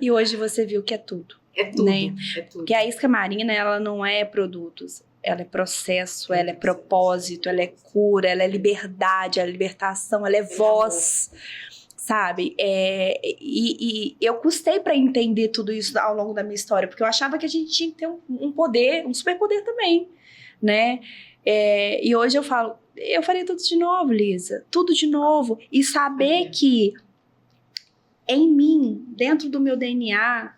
B: E hoje você viu que é tudo.
A: É tudo,
B: né?
A: É tudo.
B: Porque a Isca Marina, ela não é produtos, ela é processo, ela é propósito, ela é cura, ela é liberdade, ela é libertação, ela é voz. Sabe? E eu custei pra entender tudo isso ao longo da minha história, porque eu achava que a gente tinha que ter um poder, um superpoder também, né? E hoje eu falo, eu faria tudo de novo, Lisa, tudo de novo. E saber que em mim, dentro do meu DNA,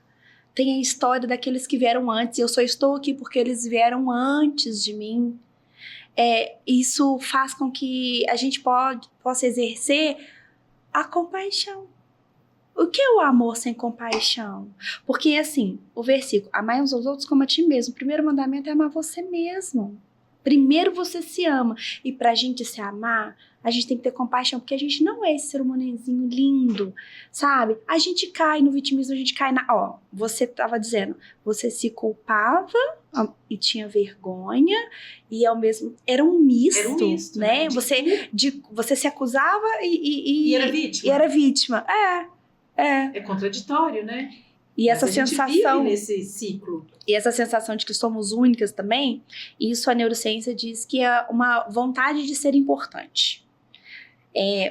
B: tem a história daqueles que vieram antes, e eu só estou aqui porque eles vieram antes de mim. Isso faz com que a gente possa exercer a compaixão. O que é o amor sem compaixão? Porque, assim, o versículo, amai uns aos outros como a ti mesmo. O primeiro mandamento é amar você mesmo. Primeiro você se ama. E pra gente se amar, a gente tem que ter compaixão, porque a gente não é esse ser humanozinho lindo, sabe? A gente cai no vitimismo, a gente cai você tava dizendo, você se culpava e tinha vergonha, e ao mesmo... Era um misto, né? Você se acusava e
A: era vítima.
B: E era vítima.
A: É contraditório, né?
B: E essa sensação...
A: vive nesse ciclo.
B: E essa sensação de que somos únicas também, isso a neurociência diz que é uma vontade de ser importante.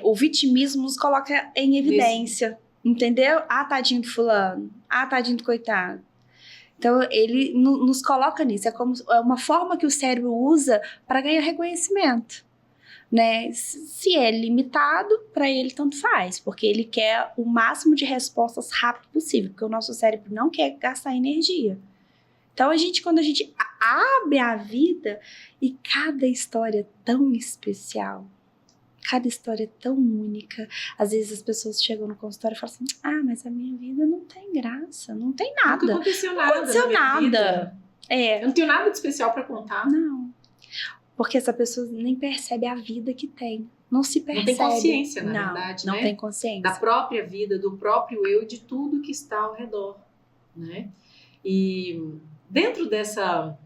B: O vitimismo nos coloca em evidência, entendeu? Ah, tadinho do fulano. Ah, tadinho do coitado. Então, ele nos coloca nisso. É uma forma que o cérebro usa para ganhar reconhecimento, né? Se é limitado, para ele tanto faz, porque ele quer o máximo de respostas rápido possível, porque o nosso cérebro não quer gastar energia. Então, quando a gente abre a vida, e cada história é tão especial, cada história é tão única. Às vezes as pessoas chegam no consultório e falam assim, mas a minha vida não tem graça, não tem nada.
A: Nunca aconteceu nada.
B: Não aconteceu nada.
A: Eu não tenho nada de especial para contar.
B: Não. Porque essa pessoa nem percebe a vida que tem. Não se percebe.
A: Não tem consciência, na verdade,
B: não
A: né?
B: tem consciência.
A: Da própria vida, do próprio eu, de tudo que está ao redor, né? E dentro dessa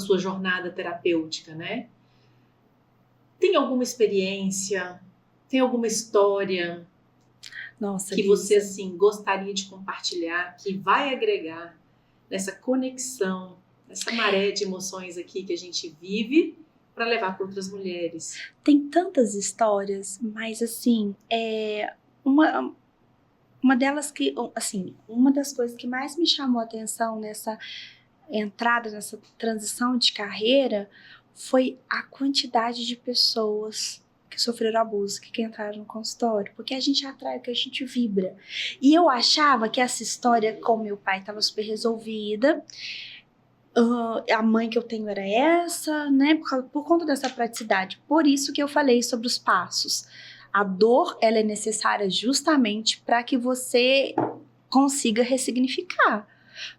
A: sua jornada terapêutica, né? Tem alguma experiência, tem alguma história que você assim gostaria de compartilhar, que vai agregar nessa conexão, nessa maré de emoções aqui que a gente vive para levar para outras mulheres?
B: Tem tantas histórias, mas assim, uma delas que, assim, uma das coisas que mais me chamou a atenção nessa entrada, nessa transição de carreira, foi a quantidade de pessoas que sofreram abuso, que entraram no consultório, porque a gente atrai o que a gente vibra. E eu achava que essa história com meu pai estava super resolvida, a mãe que eu tenho era essa, né, por conta dessa praticidade. Por isso que eu falei sobre os passos. A dor, ela é necessária justamente para que você consiga ressignificar,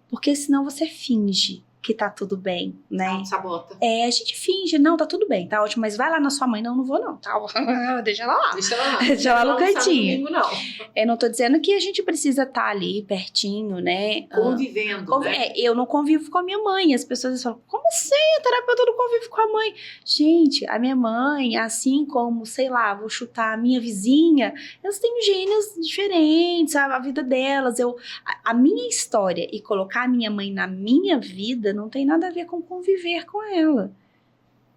B: porque senão você finge que tá tudo bem, né?
A: Sabota.
B: A gente finge, não, tá tudo bem, tá ótimo, mas vai lá na sua mãe, não vou não, tá? Deixa ela lá. Deixa ela no cantinho.
A: Domingo, não.
B: Eu não tô dizendo que a gente precisa estar ali pertinho, né?
A: Convivendo, né?
B: Eu não convivo com a minha mãe. As pessoas falam, como assim? A terapeuta não convive com a mãe? Gente, a minha mãe, assim como, sei lá, vou chutar a minha vizinha, elas têm gênios diferentes, a vida delas. A minha história e colocar a minha mãe na minha vida não tem nada a ver com conviver com ela,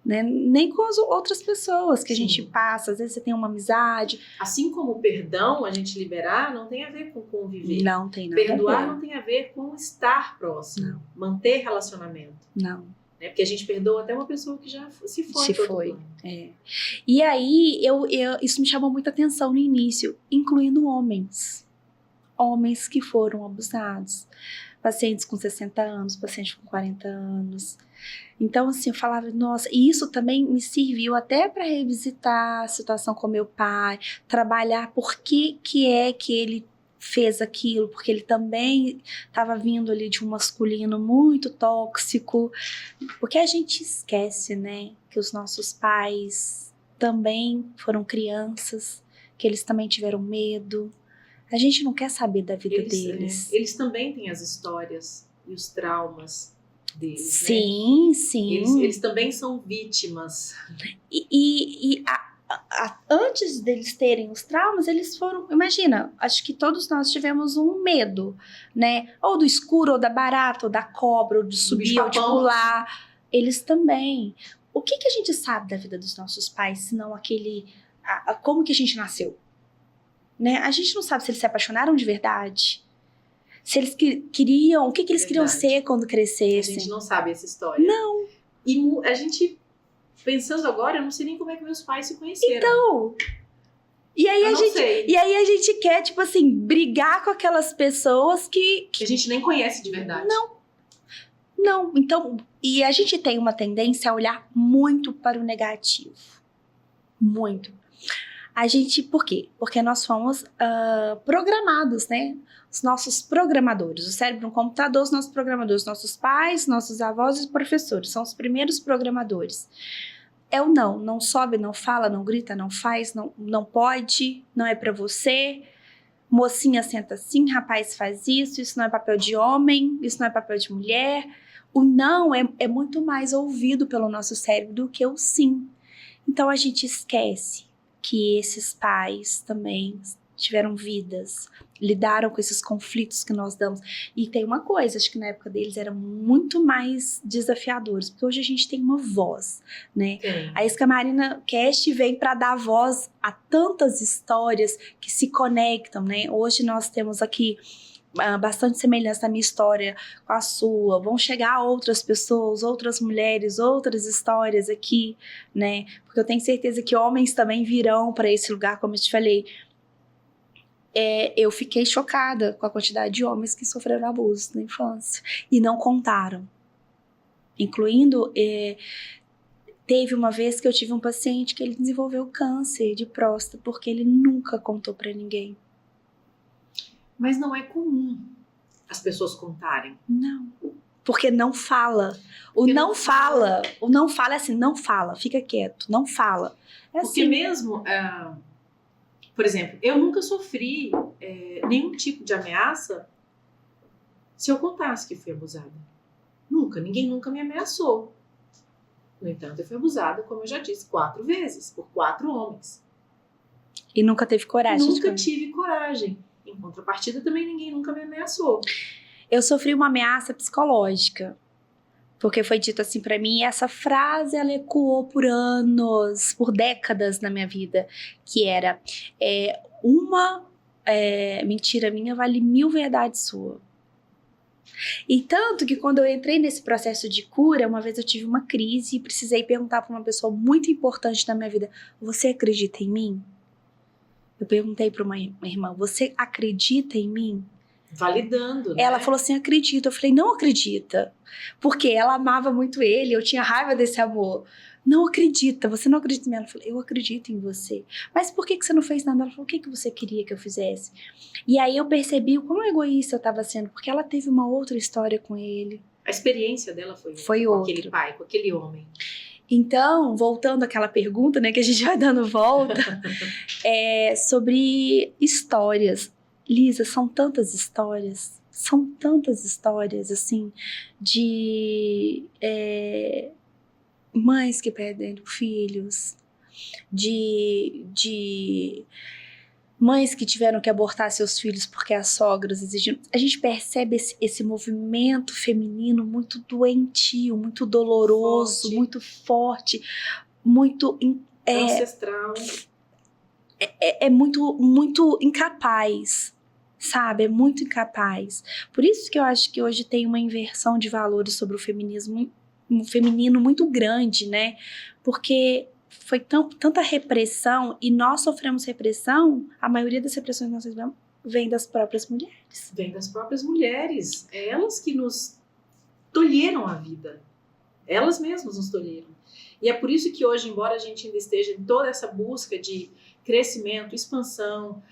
B: né? Nem com as outras pessoas que a gente passa. Às vezes você tem uma amizade.
A: Assim como o perdão, a gente liberar, não tem a ver com conviver.
B: Não tem nada
A: Perdoar
B: a ver.
A: não tem a ver com estar próximo. Não. Manter relacionamento.
B: Não.
A: Né? Porque a gente perdoa até uma pessoa que já se foi.
B: E aí, isso me chamou muita atenção no início, incluindo homens. Homens que foram abusados. Pacientes com 60 anos, pacientes com 40 anos. Então, assim, eu falava, nossa, e isso também me serviu até para revisitar a situação com meu pai, trabalhar por que é que ele fez aquilo, porque ele também estava vindo ali de um masculino muito tóxico, porque a gente esquece, né, que os nossos pais também foram crianças, que eles também tiveram medo. A gente não quer saber da vida deles.
A: Eles também têm as histórias e os traumas deles,
B: sim,
A: né?
B: Sim.
A: Eles também são vítimas.
B: Antes deles terem os traumas, eles foram... Imagina, acho que todos nós tivemos um medo, né? Ou do escuro, ou da barata, ou da cobra, ou de subir, ou de pular. Eles também. O que a gente sabe da vida dos nossos pais, senão como que a gente nasceu? Né? A gente não sabe se eles se apaixonaram de verdade, se eles queriam, o que eles queriam ser quando crescessem.
A: A gente não sabe essa história.
B: Não.
A: E a gente, pensando agora, eu não sei nem como é que meus pais se conheceram.
B: Então, e aí a gente quer, tipo assim, brigar com aquelas pessoas que
A: a gente nem conhece de verdade.
B: Não, então, e a gente tem uma tendência a olhar muito para o negativo. Muito. Por quê? Porque nós fomos programados, né? Os nossos programadores, o cérebro no computador, os nossos programadores, nossos pais, nossos avós e os professores, são os primeiros programadores. É o não sobe, não fala, não grita, não faz, não pode, não é pra você, mocinha senta assim, rapaz faz isso não é papel de homem, isso não é papel de mulher. O não é muito mais ouvido pelo nosso cérebro do que o sim. Então a gente esquece que esses pais também tiveram vidas, lidaram com esses conflitos que nós damos. E tem uma coisa, acho que na época deles era muito mais desafiadores, porque hoje a gente tem uma voz, né?
A: Tem.
B: A Isca Marina Cast vem para dar voz a tantas histórias que se conectam, né? Hoje nós temos aqui bastante semelhança na minha história com a sua. Vão chegar outras pessoas, outras mulheres, outras histórias aqui, né? Porque eu tenho certeza que homens também virão para esse lugar, como eu te falei. Eu fiquei chocada com a quantidade de homens que sofreram abuso na infância e não contaram. Incluindo, teve uma vez que eu tive um paciente que ele desenvolveu câncer de próstata porque ele nunca contou para ninguém.
A: Mas não é comum as pessoas contarem.
B: Não, porque não fala. O não fala é assim, não fala, fica quieto, não fala. É
A: porque
B: assim.
A: mesmo... Por exemplo, eu nunca sofri nenhum tipo de ameaça se eu contasse que fui abusada. Nunca, ninguém nunca me ameaçou. No entanto, eu fui abusada, como eu já disse, 4 vezes, por 4 homens.
B: E nunca teve coragem?
A: Nunca tive coragem. Em contrapartida, também ninguém nunca me ameaçou.
B: Eu sofri uma ameaça psicológica. Porque foi dito assim pra mim, e essa frase ela ecoou por anos, por décadas na minha vida, que era, uma mentira minha vale 1000 verdades suas. E tanto que quando eu entrei nesse processo de cura, uma vez eu tive uma crise e precisei perguntar pra uma pessoa muito importante na minha vida, você acredita em mim? Eu perguntei pra uma irmã, você acredita em mim?
A: Validando, né?
B: Ela falou assim, acredito. Eu falei, não acredita. Porque ela amava muito ele, eu tinha raiva desse amor. Não acredita, você não acredita em mim. Ela falou, eu acredito em você. Mas por que você não fez nada? Ela falou, o que você queria que eu fizesse? E aí eu percebi o quão egoísta eu estava sendo, porque ela teve uma outra história com ele.
A: A experiência dela foi com
B: outra.
A: Aquele pai, com aquele homem.
B: Então, voltando àquela pergunta, né, que a gente vai dando volta, sobre histórias. Lisa, são tantas histórias, assim, de mães que perdem filhos, de mães que tiveram que abortar seus filhos porque as sogras exigiram. A gente percebe esse movimento feminino muito doentio, muito doloroso, muito forte, muito
A: ancestral.
B: É muito incapaz, sabe? É muito incapaz. Por isso que eu acho que hoje tem uma inversão de valores sobre o feminismo, um feminino muito grande, né? Porque foi tanta repressão e nós sofremos repressão, a maioria das repressões que nós recebemos vem das próprias mulheres.
A: Vem das próprias mulheres. É elas que nos tolheram a vida. Elas mesmas nos tolheram. E é por isso que hoje, embora a gente ainda esteja em toda essa busca de crescimento, expansão,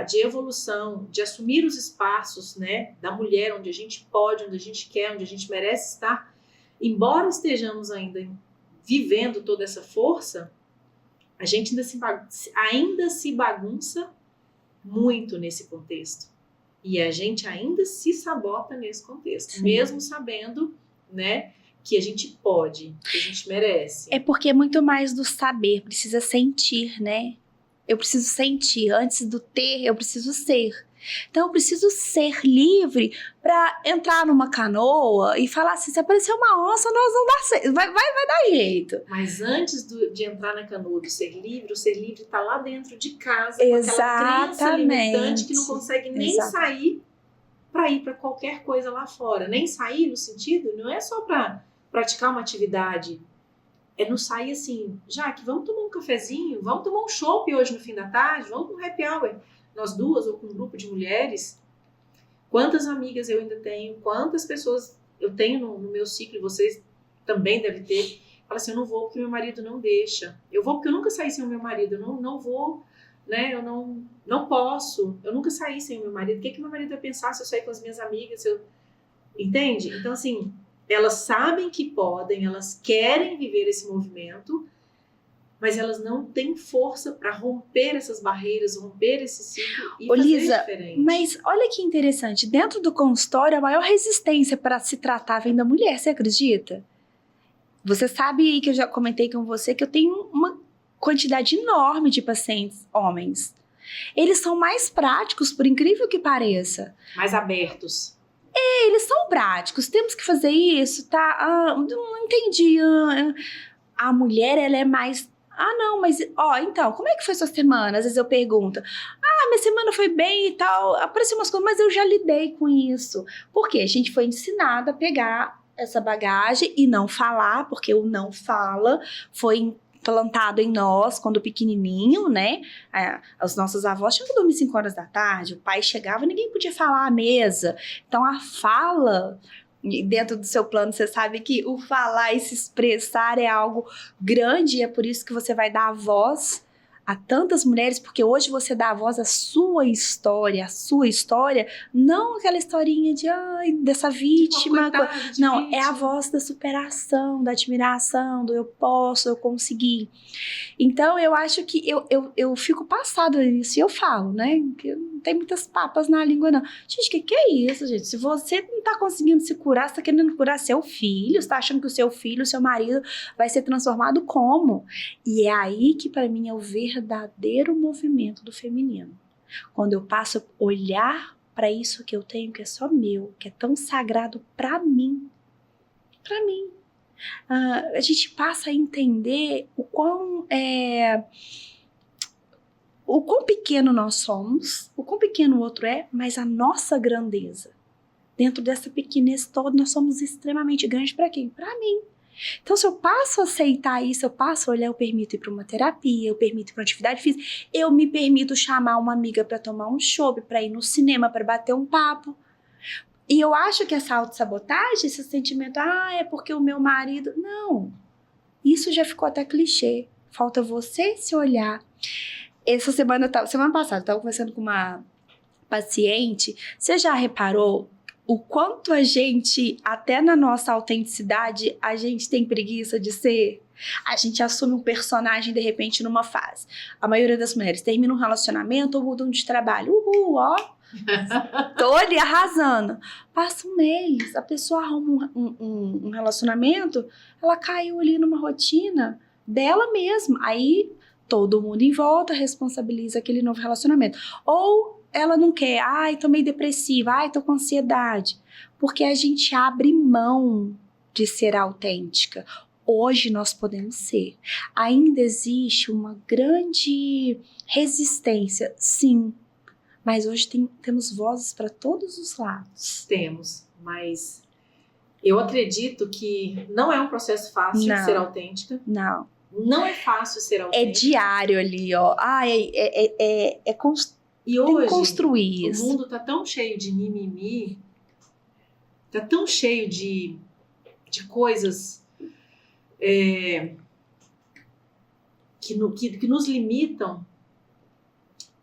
A: de evolução, de assumir os espaços, né, da mulher, onde a gente pode, onde a gente quer, onde a gente merece estar, embora estejamos ainda vivendo toda essa força, a gente ainda se bagunça muito nesse contexto. E a gente ainda se sabota nesse contexto, sim, mesmo sabendo, né, que a gente pode, que a gente merece.
B: É porque é muito mais do saber, precisa sentir, né? Eu preciso sentir, antes do ter, eu preciso ser. Então eu preciso ser livre para entrar numa canoa e falar assim, se aparecer uma onça, nós vamos dar certo, vai dar jeito.
A: Mas antes de entrar na canoa, do ser livre, o ser livre está lá dentro de casa,
B: exatamente,
A: com aquela crença limitante que não consegue nem sair para ir para qualquer coisa lá fora. Nem sair no sentido, não é só para praticar uma atividade, é não sair assim, Jaque, vamos tomar um cafezinho, vamos tomar um chopp hoje no fim da tarde, vamos para um happy hour, nós duas ou com um grupo de mulheres. Quantas amigas eu ainda tenho, quantas pessoas eu tenho no meu ciclo, vocês também devem ter, fala assim, eu não vou porque meu marido não deixa, eu vou porque eu nunca saí sem o meu marido, eu não vou, né, eu não posso, eu nunca saí sem o meu marido, o que meu marido vai pensar se eu sair com as minhas amigas, entende? Então assim, elas sabem que podem, elas querem viver esse movimento, mas elas não têm força para romper essas barreiras, romper esse ciclo e fazer
B: Lisa,
A: diferente.
B: Mas olha que interessante, dentro do consultório a maior resistência para se tratar vem da mulher, você acredita? Você sabe que eu já comentei com você que eu tenho uma quantidade enorme de pacientes homens. Eles são mais práticos, por incrível que pareça.
A: Mais abertos.
B: Eles são práticos, temos que fazer isso, tá? Não entendi. A mulher, ela é mais... não, mas... então, como é que foi sua semana? Às vezes eu pergunto. Minha semana foi bem e tal. Apareceu umas coisas, mas eu já lidei com isso. Por quê? A gente foi ensinada a pegar essa bagagem e não falar, porque o não fala foi plantado em nós quando pequenininho, né? Os nossos avós tinham que dormir 5 horas da tarde, o pai chegava, ninguém podia falar à mesa. Então, a fala... Dentro do seu plano, você sabe que o falar e se expressar é algo grande, e é por isso que você vai dar a voz a tantas mulheres, porque hoje você dá a voz à sua história, não aquela historinha dessa vítima. Não, é a voz da superação, da admiração, do eu posso, eu consegui. Então, eu acho que eu fico passada nisso, e eu falo, né, que não tem muitas papas na língua, não. Gente, que é isso, gente? Se você não tá conseguindo se curar, você tá querendo curar seu filho, você tá achando que o seu filho, o seu marido vai ser transformado como? E é aí que, para mim, é o verdadeiro movimento do feminino. Quando eu passo a olhar para isso que eu tenho, que é só meu, que é tão sagrado para mim. Para mim. A gente passa a entender o quão pequeno nós somos, o quão pequeno o outro é, mas a nossa grandeza. Dentro dessa pequenez toda, nós somos extremamente grandes para quem? Para mim. Então, se eu passo a aceitar isso, eu passo a olhar, eu permito ir para uma terapia, eu permito ir para uma atividade física, eu me permito chamar uma amiga para tomar um chopp, para ir no cinema, para bater um papo. E eu acho que essa autossabotagem, esse sentimento, é porque o meu marido... Não, isso já ficou até clichê. Falta você se olhar. Semana passada, eu estava conversando com uma paciente. Você já reparou o quanto a gente, até na nossa autenticidade, a gente tem preguiça de ser? A gente assume um personagem, de repente, numa fase. A maioria das mulheres termina um relacionamento ou mudam de trabalho. Tô ali arrasando. Passa um mês, a pessoa arruma um relacionamento, ela caiu ali numa rotina dela mesma. Aí todo mundo em volta responsabiliza aquele novo relacionamento. Ou ela não quer, tô meio depressiva, tô com ansiedade. Porque a gente abre mão de ser autêntica. Hoje nós podemos ser. Ainda existe uma grande resistência, sim. Mas hoje temos vozes para todos os lados.
A: Temos, mas eu acredito que não é um processo fácil de ser autêntica.
B: Não.
A: Não é fácil ser autêntica.
B: É diário ali, ó.
A: E hoje,
B: construir isso.
A: O mundo tá tão cheio de mimimi, tá tão cheio de coisas que nos limitam,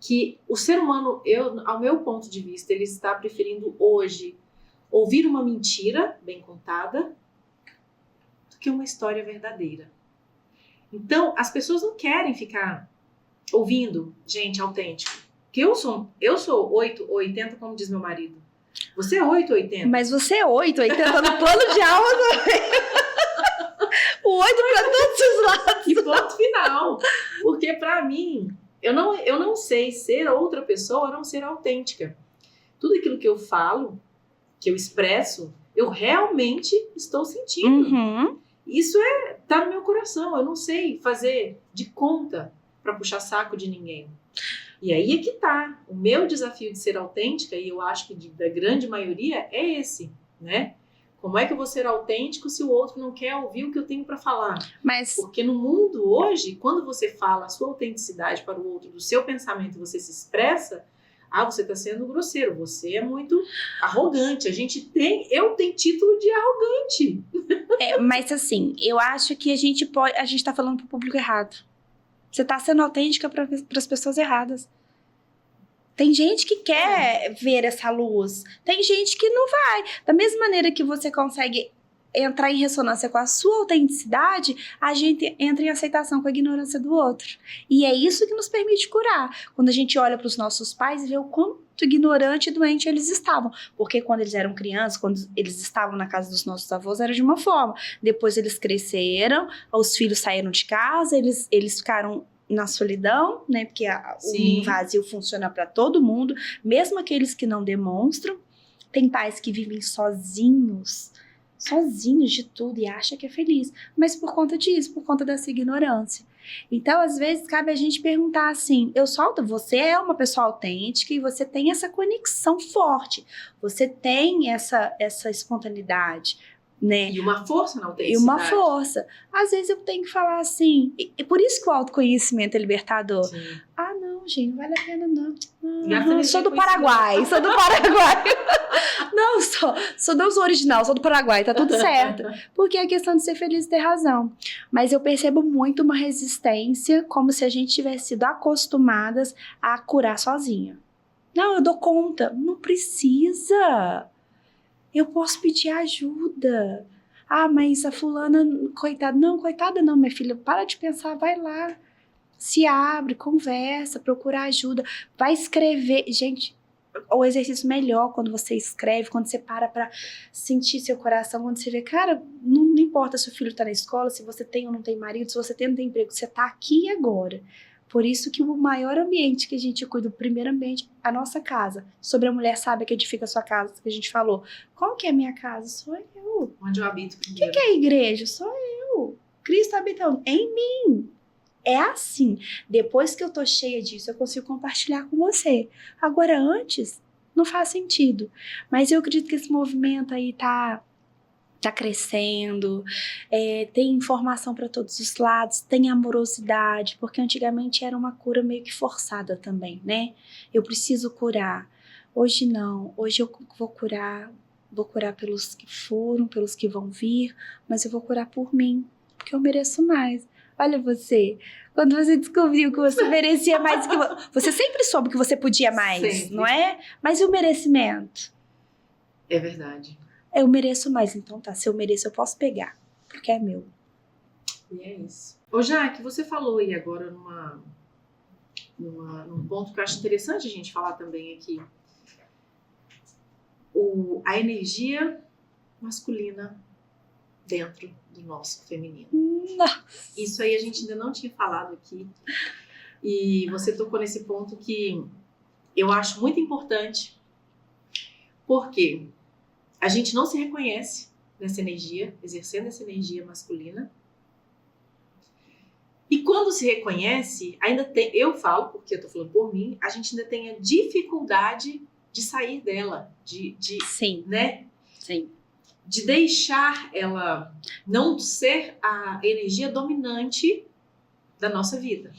A: que o ser humano, ao meu ponto de vista, ele está preferindo hoje ouvir uma mentira bem contada do que uma história verdadeira. Então, as pessoas não querem ficar ouvindo gente autêntica. Porque eu sou 8 ou 80, como diz meu marido. Você é 8 ou 80.
B: Mas você é 8 ou 80 no plano de aula também. O 8 para todos os lados.
A: E ponto final. Porque para mim, eu não sei ser outra pessoa a não ser autêntica. Tudo aquilo que eu falo, que eu expresso, eu realmente estou sentindo.
B: Uhum.
A: Isso tá no meu coração. Eu não sei fazer de conta para puxar saco de ninguém. E aí é que tá. O meu desafio de ser autêntica, e eu acho que da grande maioria, é esse, né? Como é que eu vou ser autêntico se o outro não quer ouvir o que eu tenho para falar? Porque no mundo hoje, quando você fala a sua autenticidade para o outro, do seu pensamento, você se expressa, você está sendo grosseiro, você é muito arrogante. Eu tenho título de arrogante.
B: Mas assim, eu acho que a gente está falando para o público errado. Você está sendo autêntica para as pessoas erradas. Tem gente que quer ver essa luz. Tem gente que não vai. Da mesma maneira que você consegue entrar em ressonância com a sua autenticidade, a gente entra em aceitação com a ignorância do outro. E é isso que nos permite curar. Quando a gente olha para os nossos pais e vê o quanto ignorante e doente eles estavam. Porque quando eles eram crianças, quando eles estavam na casa dos nossos avós, era de uma forma. Depois eles cresceram, os filhos saíram de casa, eles ficaram na solidão, né? Porque o
A: Sim.
B: ninho vazio funciona para todo mundo, mesmo aqueles que não demonstram. Tem pais que vivem sozinhos de tudo e acham que é feliz, mas por conta disso, por conta dessa ignorância. Então, às vezes, cabe a gente perguntar assim, você é uma pessoa autêntica e você tem essa conexão forte, você tem essa espontaneidade, né?
A: E uma força na autenticidade.
B: E uma força. Às vezes eu tenho que falar assim, e por isso que o autoconhecimento é libertador.
A: Sim.
B: Ah, não, gente, não vale a pena não.
A: Sou
B: do Paraguai. Não, sou Deus original, sou do Paraguai, tá tudo certo. Porque é questão de ser feliz e ter razão. Mas eu percebo muito uma resistência, como se a gente tivesse sido acostumadas a curar sozinha. Não, eu dou conta. Não precisa. Eu posso pedir ajuda. Ah, mas a fulana, coitada. Não, coitada não, minha filha. Para de pensar, vai lá. Se abre, conversa, procura ajuda. Vai escrever. Gente, o exercício melhor quando você escreve, quando você para sentir seu coração, quando você vê, cara, não importa se o filho tá na escola, se você tem ou não tem marido, se você tem ou não tem emprego, você tá aqui e agora. Por isso que o maior ambiente que a gente cuida, o primeiro ambiente, a nossa casa. Sobre a mulher sábia que edifica a sua casa, que a gente falou. Qual que é a minha casa? Sou eu.
A: Onde eu habito primeiro.
B: O que é a igreja? Sou eu. Cristo habita em mim. É assim. Depois que eu tô cheia disso, eu consigo compartilhar com você. Agora, antes, não faz sentido. Mas eu acredito que esse movimento aí tá crescendo, tem informação para todos os lados, tem amorosidade, porque antigamente era uma cura meio que forçada também, né? Eu preciso curar. Hoje não, hoje eu vou curar pelos que foram, pelos que vão vir, mas eu vou curar por mim, porque eu mereço mais. Olha você, quando você descobriu que você merecia mais, você sempre soube que você podia mais,
A: sempre.
B: Não é? Mas e o merecimento?
A: É verdade.
B: Eu mereço mais, então tá, se eu mereço eu posso pegar, porque é meu.
A: E é isso. Ô Jaque, você falou aí agora num ponto que eu acho interessante a gente falar também aqui. A energia masculina dentro do nosso feminino.
B: Nossa.
A: Isso aí a gente ainda não tinha falado aqui. E você tocou nesse ponto que eu acho muito importante, porque a gente não se reconhece nessa energia, exercendo essa energia masculina. E quando se reconhece, ainda tem, eu falo, porque eu tô falando por mim, a gente ainda tem a dificuldade de sair dela,
B: Sim.
A: Né?
B: Sim.
A: De deixar ela não ser a energia dominante da nossa vida.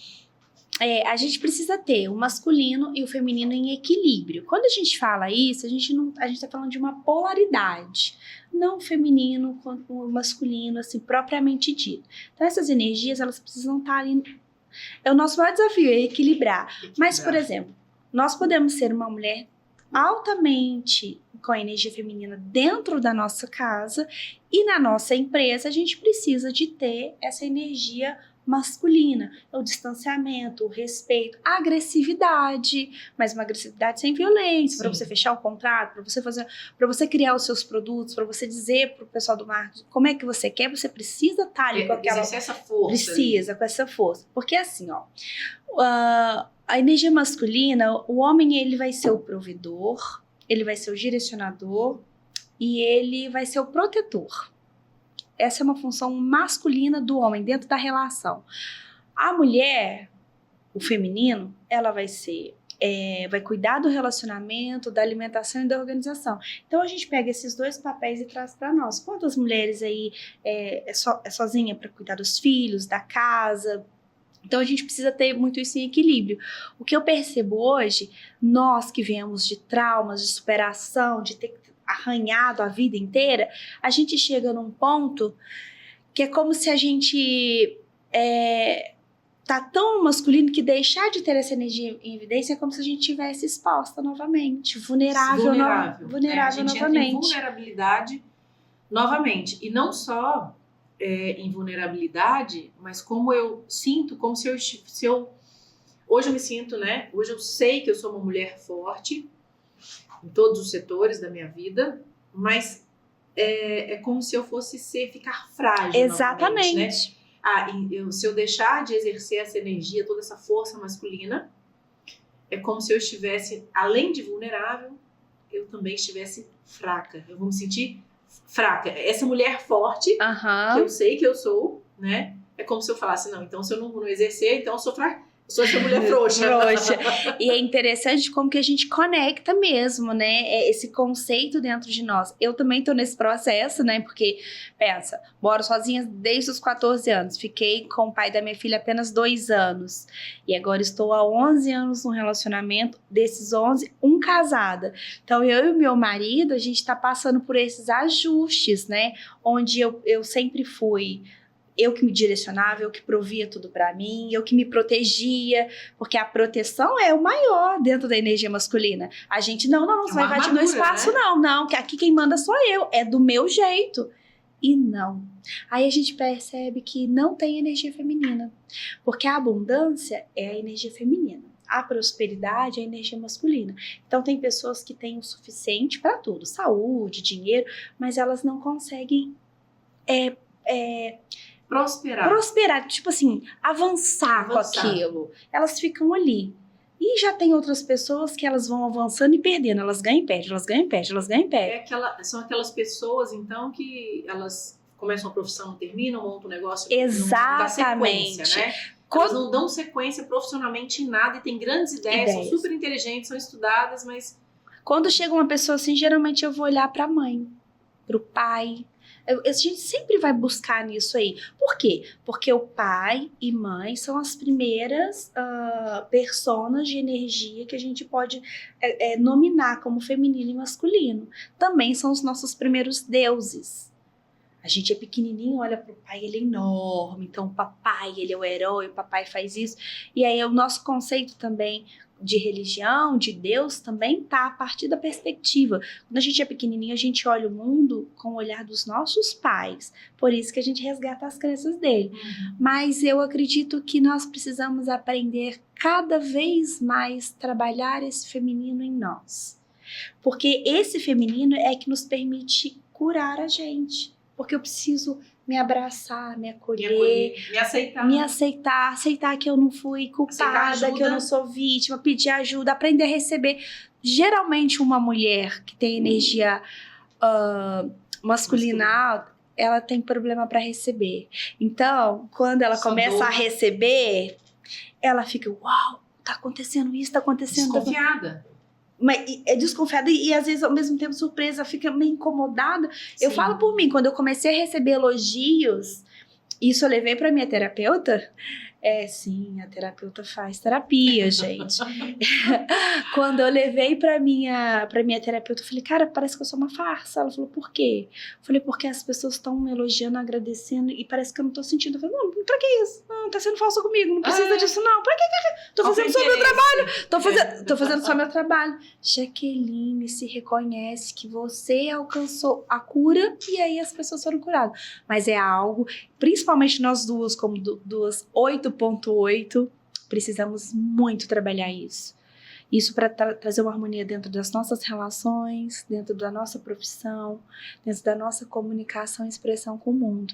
B: A gente precisa ter o masculino e o feminino em equilíbrio. Quando a gente fala isso, a gente tá falando de uma polaridade. Não o feminino quanto o masculino, assim, propriamente dito. Então, essas energias, elas precisam estar ali. O nosso maior desafio é equilibrar. Mas, por exemplo, nós podemos ser uma mulher altamente com a energia feminina dentro da nossa casa e na nossa empresa a gente precisa de ter essa energia masculina, o distanciamento, o respeito, a agressividade, mas uma agressividade sem violência, para você fechar um contrato, para você criar os seus produtos, para você dizer para o pessoal do marketing como é que você quer, você precisa estar ali com aquela
A: essa força.
B: Precisa ali. Com essa força, porque assim, ó, a energia masculina, o homem ele vai ser o provedor, ele vai ser o direcionador e ele vai ser o protetor. Essa é uma função masculina do homem dentro da relação. A mulher, o feminino, ela vai ser, vai cuidar do relacionamento, da alimentação e da organização. Então a gente pega esses dois papéis e traz para nós. Quantas mulheres aí é sozinha para cuidar dos filhos, da casa? Então a gente precisa ter muito isso em equilíbrio. O que eu percebo hoje, nós que viemos de traumas, de superação, de ter arranhado a vida inteira, a gente chega num ponto que é como se a gente tá tão masculino que deixar de ter essa energia em evidência é como se a gente tivesse exposta novamente, vulnerável
A: a gente
B: novamente.
A: Entra em vulnerabilidade novamente. E não só em vulnerabilidade, mas como eu sinto, como se eu hoje eu me sinto, né? Hoje eu sei que eu sou uma mulher forte em todos os setores da minha vida, mas é como se eu fosse ficar frágil.
B: Exatamente.
A: Né? se eu deixar de exercer essa energia, toda essa força masculina, é como se eu estivesse, além de vulnerável, eu também estivesse fraca. Eu vou me sentir fraca. Essa mulher forte, que eu sei que eu sou, né? É como se eu falasse, não, então se eu não exercer, então eu sou fraca. Eu sou essa mulher frouxa.
B: E é interessante como que a gente conecta mesmo, né? Esse conceito dentro de nós. Eu também tô nesse processo, né? Porque, pensa, moro sozinha desde os 14 anos. Fiquei com o pai da minha filha apenas 2 anos. E agora estou há 11 anos num relacionamento. Desses 11, casada. Então, eu e o meu marido, a gente tá passando por esses ajustes, né? Onde eu sempre fui... Eu que me direcionava, eu que provia tudo pra mim, eu que me protegia, porque a proteção é o maior dentro da energia masculina. A gente, não, você vai invadir meu espaço, né? Não, que aqui quem manda sou eu, é do meu jeito. E não. Aí a gente percebe que não tem energia feminina, porque a abundância é a energia feminina. A prosperidade é a energia masculina. Então tem pessoas que têm o suficiente para tudo, saúde, dinheiro, mas elas não conseguem prosperar, tipo assim, avançar com aquilo. Elas ficam ali. E já tem outras pessoas que elas vão avançando e perdendo. Elas ganham e perdem, elas ganham e perdem, elas ganham e perdem.
A: São aquelas pessoas, então, que elas começam a profissão, não terminam, montam um negócio.
B: Exatamente.
A: Não dá sequência, né? Elas não dão sequência profissionalmente em nada e têm grandes ideias, são super inteligentes, são estudadas, mas...
B: Quando chega uma pessoa assim, geralmente eu vou olhar pra mãe, pro pai... A gente sempre vai buscar nisso aí. Por quê? Porque o pai e mãe são as primeiras personas de energia que a gente pode nominar como feminino e masculino. Também são os nossos primeiros deuses. A gente é pequenininho, olha pro pai, ele é enorme. Então o papai, ele é o herói, o papai faz isso. E aí o nosso conceito também de religião, de Deus, também tá a partir da perspectiva. Quando a gente é pequenininho, a gente olha o mundo com o olhar dos nossos pais. Por isso que a gente resgata as crenças dele. Mas eu acredito que nós precisamos aprender cada vez mais trabalhar esse feminino em nós. Porque esse feminino é que nos permite curar a gente. Porque eu preciso me abraçar, me acolher, me aceitar que eu não fui culpada, que eu não sou vítima, pedir ajuda, aprender a receber. Geralmente uma mulher que tem energia masculina, ela tem problema para receber. Então, quando ela começa a receber, ela fica, uau, tá acontecendo isso, tá acontecendo...
A: Desconfiada.
B: Mas é desconfiada e às vezes ao mesmo tempo surpresa, fica meio incomodada. Sim. Eu falo por mim, quando eu comecei a receber elogios, isso eu levei pra minha terapeuta. Sim, a terapeuta faz terapia, gente. Quando eu levei pra minha terapeuta, eu falei, cara, parece que eu sou uma farsa. Ela falou, por quê? Eu falei, porque as pessoas estão me elogiando, agradecendo, e parece que eu não tô sentindo. Eu falei, não, pra que isso? Não, tá sendo falsa comigo, não precisa disso não. Pra que? Tô fazendo só meu trabalho. Tô fazendo só meu trabalho. Jaqueline, se reconhece que você alcançou a cura e aí as pessoas foram curadas. Mas é algo, principalmente nós duas, como duas 8.8, precisamos muito trabalhar isso. Isso para trazer uma harmonia dentro das nossas relações, dentro da nossa profissão, dentro da nossa comunicação e expressão com o mundo.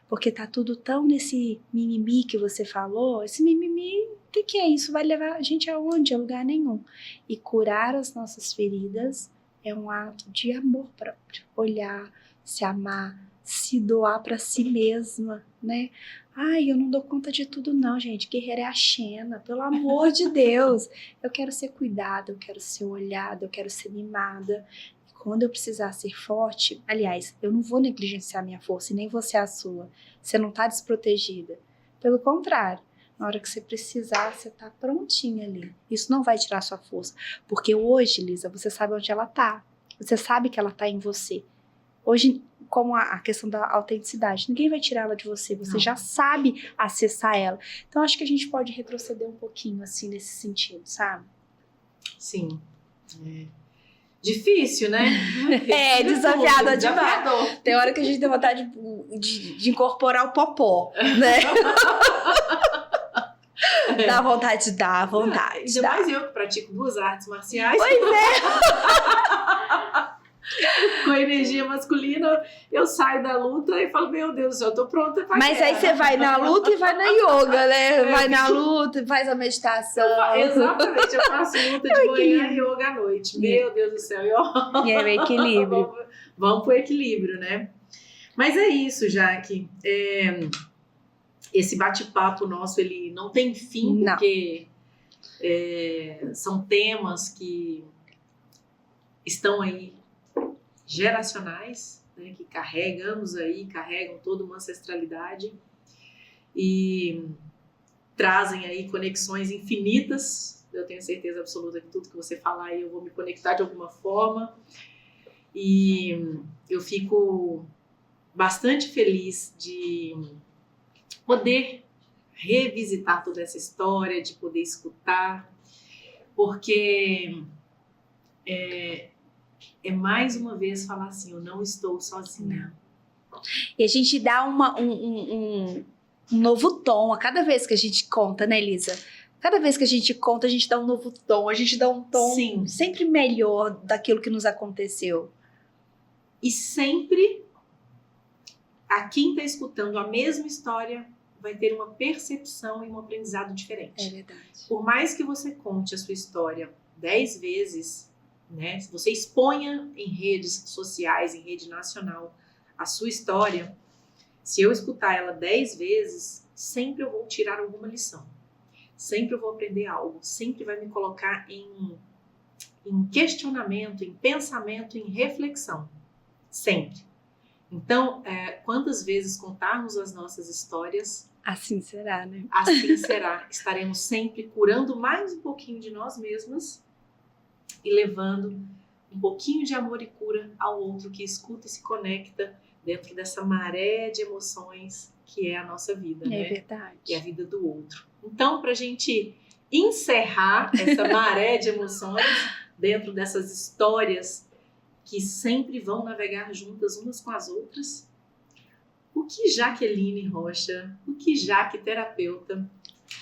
B: Porque tá tudo tão nesse mimimi que você falou, esse mimimi, o que é isso? Vai levar a gente aonde? A lugar nenhum. E curar as nossas feridas é um ato de amor próprio. Olhar, se amar, se doar para si mesma, né? Ai, eu não dou conta de tudo não, gente. Guerreira é a Xena, pelo amor de Deus. Eu quero ser cuidada, eu quero ser olhada, eu quero ser mimada. E quando eu precisar ser forte, aliás, eu não vou negligenciar minha força e nem você a sua. Você não tá desprotegida. Pelo contrário, na hora que você precisar, você tá prontinha ali. Isso não vai tirar sua força. Porque hoje, Lisa, você sabe onde ela tá. Você sabe que ela tá em você. Hoje, como a questão da autenticidade, ninguém vai tirar ela de você, você já sabe acessar ela. Então, acho que a gente pode retroceder um pouquinho, assim, nesse sentido, sabe?
A: Sim. Difícil, né?
B: Desafiada demais. Tem hora que a gente tem vontade de incorporar o popó, né? Dá vontade.
A: Ainda mais eu que pratico 2 artes marciais.
B: Pois é!
A: Com a energia masculina, eu saio da luta e falo, meu Deus do céu, eu tô pronta pra
B: Mas
A: guerra.
B: aí você vai na luta e vai na yoga, né? Vai na luta e faz a meditação.
A: Exatamente, eu faço luta de manhã e yoga à noite. Meu Deus do céu.
B: E é o equilíbrio.
A: Vamos pro equilíbrio, né? Mas é isso, Jaque. Esse bate-papo nosso, ele não tem fim,
B: Não.
A: porque são temas que estão aí geracionais, né, que carregam toda uma ancestralidade e trazem aí conexões infinitas. Eu tenho certeza absoluta que tudo que você falar aí eu vou me conectar de alguma forma. E eu fico bastante feliz de poder revisitar toda essa história, de poder escutar, porque é mais uma vez falar assim, eu não estou sozinha.
B: E a gente dá um novo tom a cada vez que a gente conta, né, Elisa? Cada vez que a gente conta, a gente dá um novo tom, a gente dá um tom
A: Sim.
B: sempre melhor daquilo que nos aconteceu.
A: E sempre a quem está escutando a mesma história vai ter uma percepção e um aprendizado diferente.
B: É verdade.
A: Por mais que você conte a sua história 10 vezes, né, se você exponha em redes sociais, em rede nacional, a sua história, se eu escutar ela 10 vezes, sempre eu vou tirar alguma lição. Sempre eu vou aprender algo. Sempre vai me colocar em questionamento, em pensamento, em reflexão. Sempre. Então, quantas vezes contarmos as nossas histórias,
B: assim será, né?
A: Assim será. Estaremos sempre curando mais um pouquinho de nós mesmas e levando um pouquinho de amor e cura ao outro que escuta e se conecta dentro dessa maré de emoções que é a nossa vida, né?
B: É verdade.
A: E a vida do outro. Então, para a gente encerrar essa maré de emoções dentro dessas histórias que sempre vão navegar juntas umas com as outras, o que Jaqueline Rocha, o que Jaque terapeuta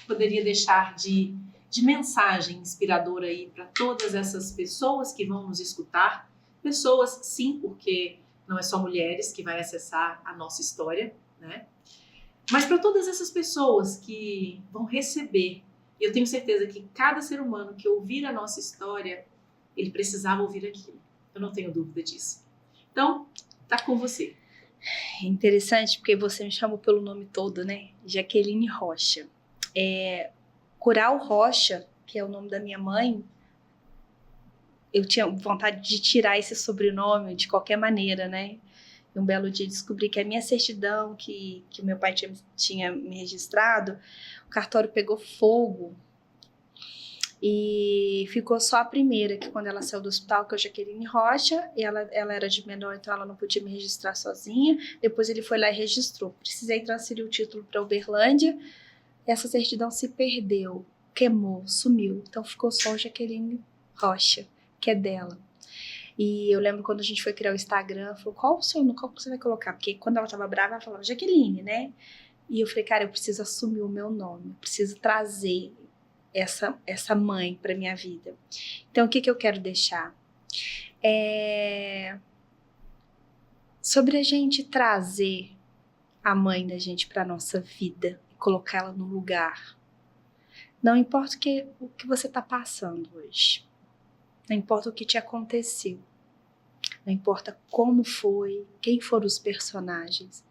A: poderia deixar de mensagem inspiradora aí para todas essas pessoas que vão nos escutar? Pessoas, sim, porque não é só mulheres que vai acessar a nossa história, né? Mas para todas essas pessoas que vão receber, eu tenho certeza que cada ser humano que ouvir a nossa história, ele precisava ouvir aquilo. Eu não tenho dúvida disso. Então, tá com você.
B: É interessante porque você me chamou pelo nome todo, né? Jaqueline Rocha. Coral Rocha, que é o nome da minha mãe, eu tinha vontade de tirar esse sobrenome de qualquer maneira, né? E um belo dia descobri que a minha certidão, que o meu pai tinha me registrado, o cartório pegou fogo. E ficou só a primeira, que quando ela saiu do hospital, que é a Jaqueline Rocha, e ela era de menor, então ela não podia me registrar sozinha. Depois ele foi lá e registrou. Precisei transferir o título para Uberlândia. Essa certidão se perdeu, queimou, sumiu. Então ficou só a Jaqueline Rocha, que é dela. E eu lembro quando a gente foi criar o Instagram, ela falou, qual que você vai colocar? Porque quando ela tava brava, ela falava Jaqueline, né? E eu falei, cara, eu preciso assumir o meu nome, eu preciso trazer essa mãe para minha vida. Então, o que eu quero deixar? Sobre a gente trazer a mãe da gente para nossa vida e colocá-la no lugar. Não importa o que você está passando hoje. Não importa o que te aconteceu. Não importa como foi, quem foram os personagens.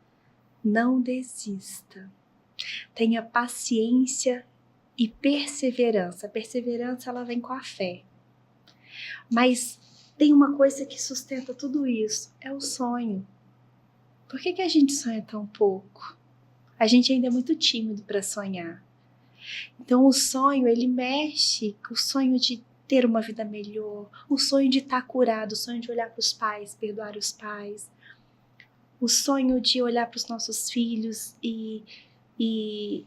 B: Não desista. Tenha paciência e perseverança. A perseverança, ela vem com a fé. Mas tem uma coisa que sustenta tudo isso, é o sonho. Por que a gente sonha tão pouco? A gente ainda é muito tímido para sonhar. Então o sonho, ele mexe com o sonho de ter uma vida melhor, o sonho de estar curado, o sonho de olhar para os pais, perdoar os pais, o sonho de olhar para os nossos filhos e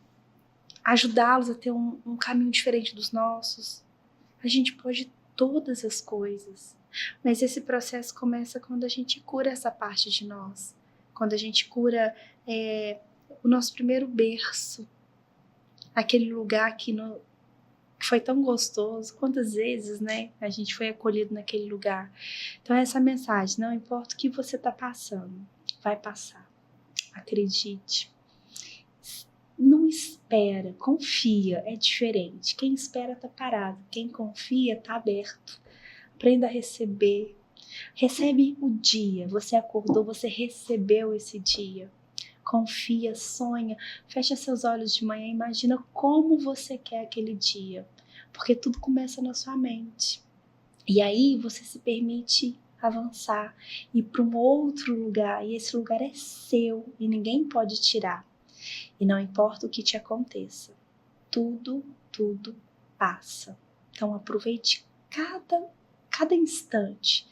B: ajudá-los a ter um caminho diferente dos nossos. A gente pode todas as coisas, mas esse processo começa quando a gente cura essa parte de nós, quando a gente cura o nosso primeiro berço, aquele lugar que foi tão gostoso, quantas vezes, né, a gente foi acolhido naquele lugar. Então essa mensagem, não importa o que você está passando, vai passar. Acredite. Não espera, confia, é diferente. Quem espera tá parado, quem confia tá aberto. Aprenda a receber. Recebe o dia, você acordou, você recebeu esse dia. Confia, sonha, fecha seus olhos de manhã, imagina como você quer aquele dia. Porque tudo começa na sua mente. E aí você se permite avançar, ir para um outro lugar, e esse lugar é seu e ninguém pode tirar. E não importa o que te aconteça, tudo passa. Então aproveite cada instante,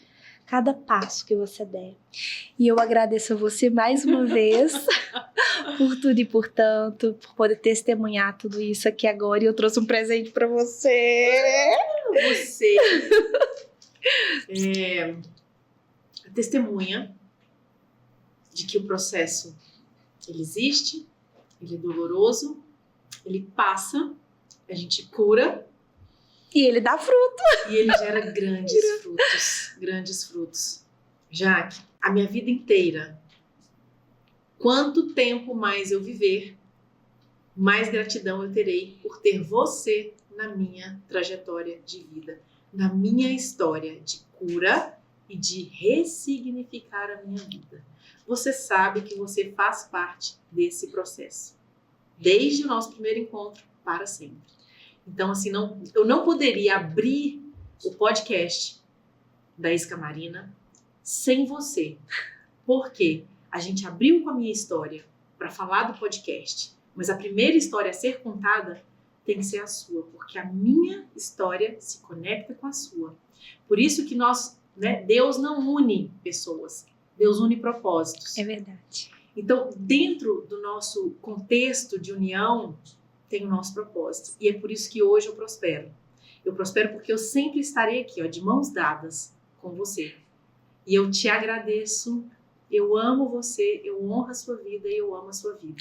B: cada passo que você der. E eu agradeço a você mais uma vez por tudo e por tanto, por poder testemunhar tudo isso aqui agora. E eu trouxe um presente para você.
A: Você a testemunha de que o processo ele existe, ele é doloroso, ele passa, a gente cura.
B: E ele dá fruto.
A: E ele gera grandes frutos. Jaque, a minha vida inteira, quanto tempo mais eu viver, mais gratidão eu terei por ter você na minha trajetória de vida, na minha história de cura e de ressignificar a minha vida. Você sabe que você faz parte desse processo, desde o nosso primeiro encontro para sempre. Então, assim, eu não poderia abrir o podcast da Isca Marina sem você. Porque a gente abriu com a minha história para falar do podcast, mas a primeira história a ser contada tem que ser a sua, porque a minha história se conecta com a sua. Por isso que Deus não une pessoas, Deus une propósitos.
B: É verdade.
A: Então, dentro do nosso contexto de união, tem o nosso propósito. E é por isso que hoje eu prospero. Eu prospero porque eu sempre estarei aqui, de mãos dadas com você. E eu te agradeço, eu amo você, eu honro a sua vida e eu amo a sua vida.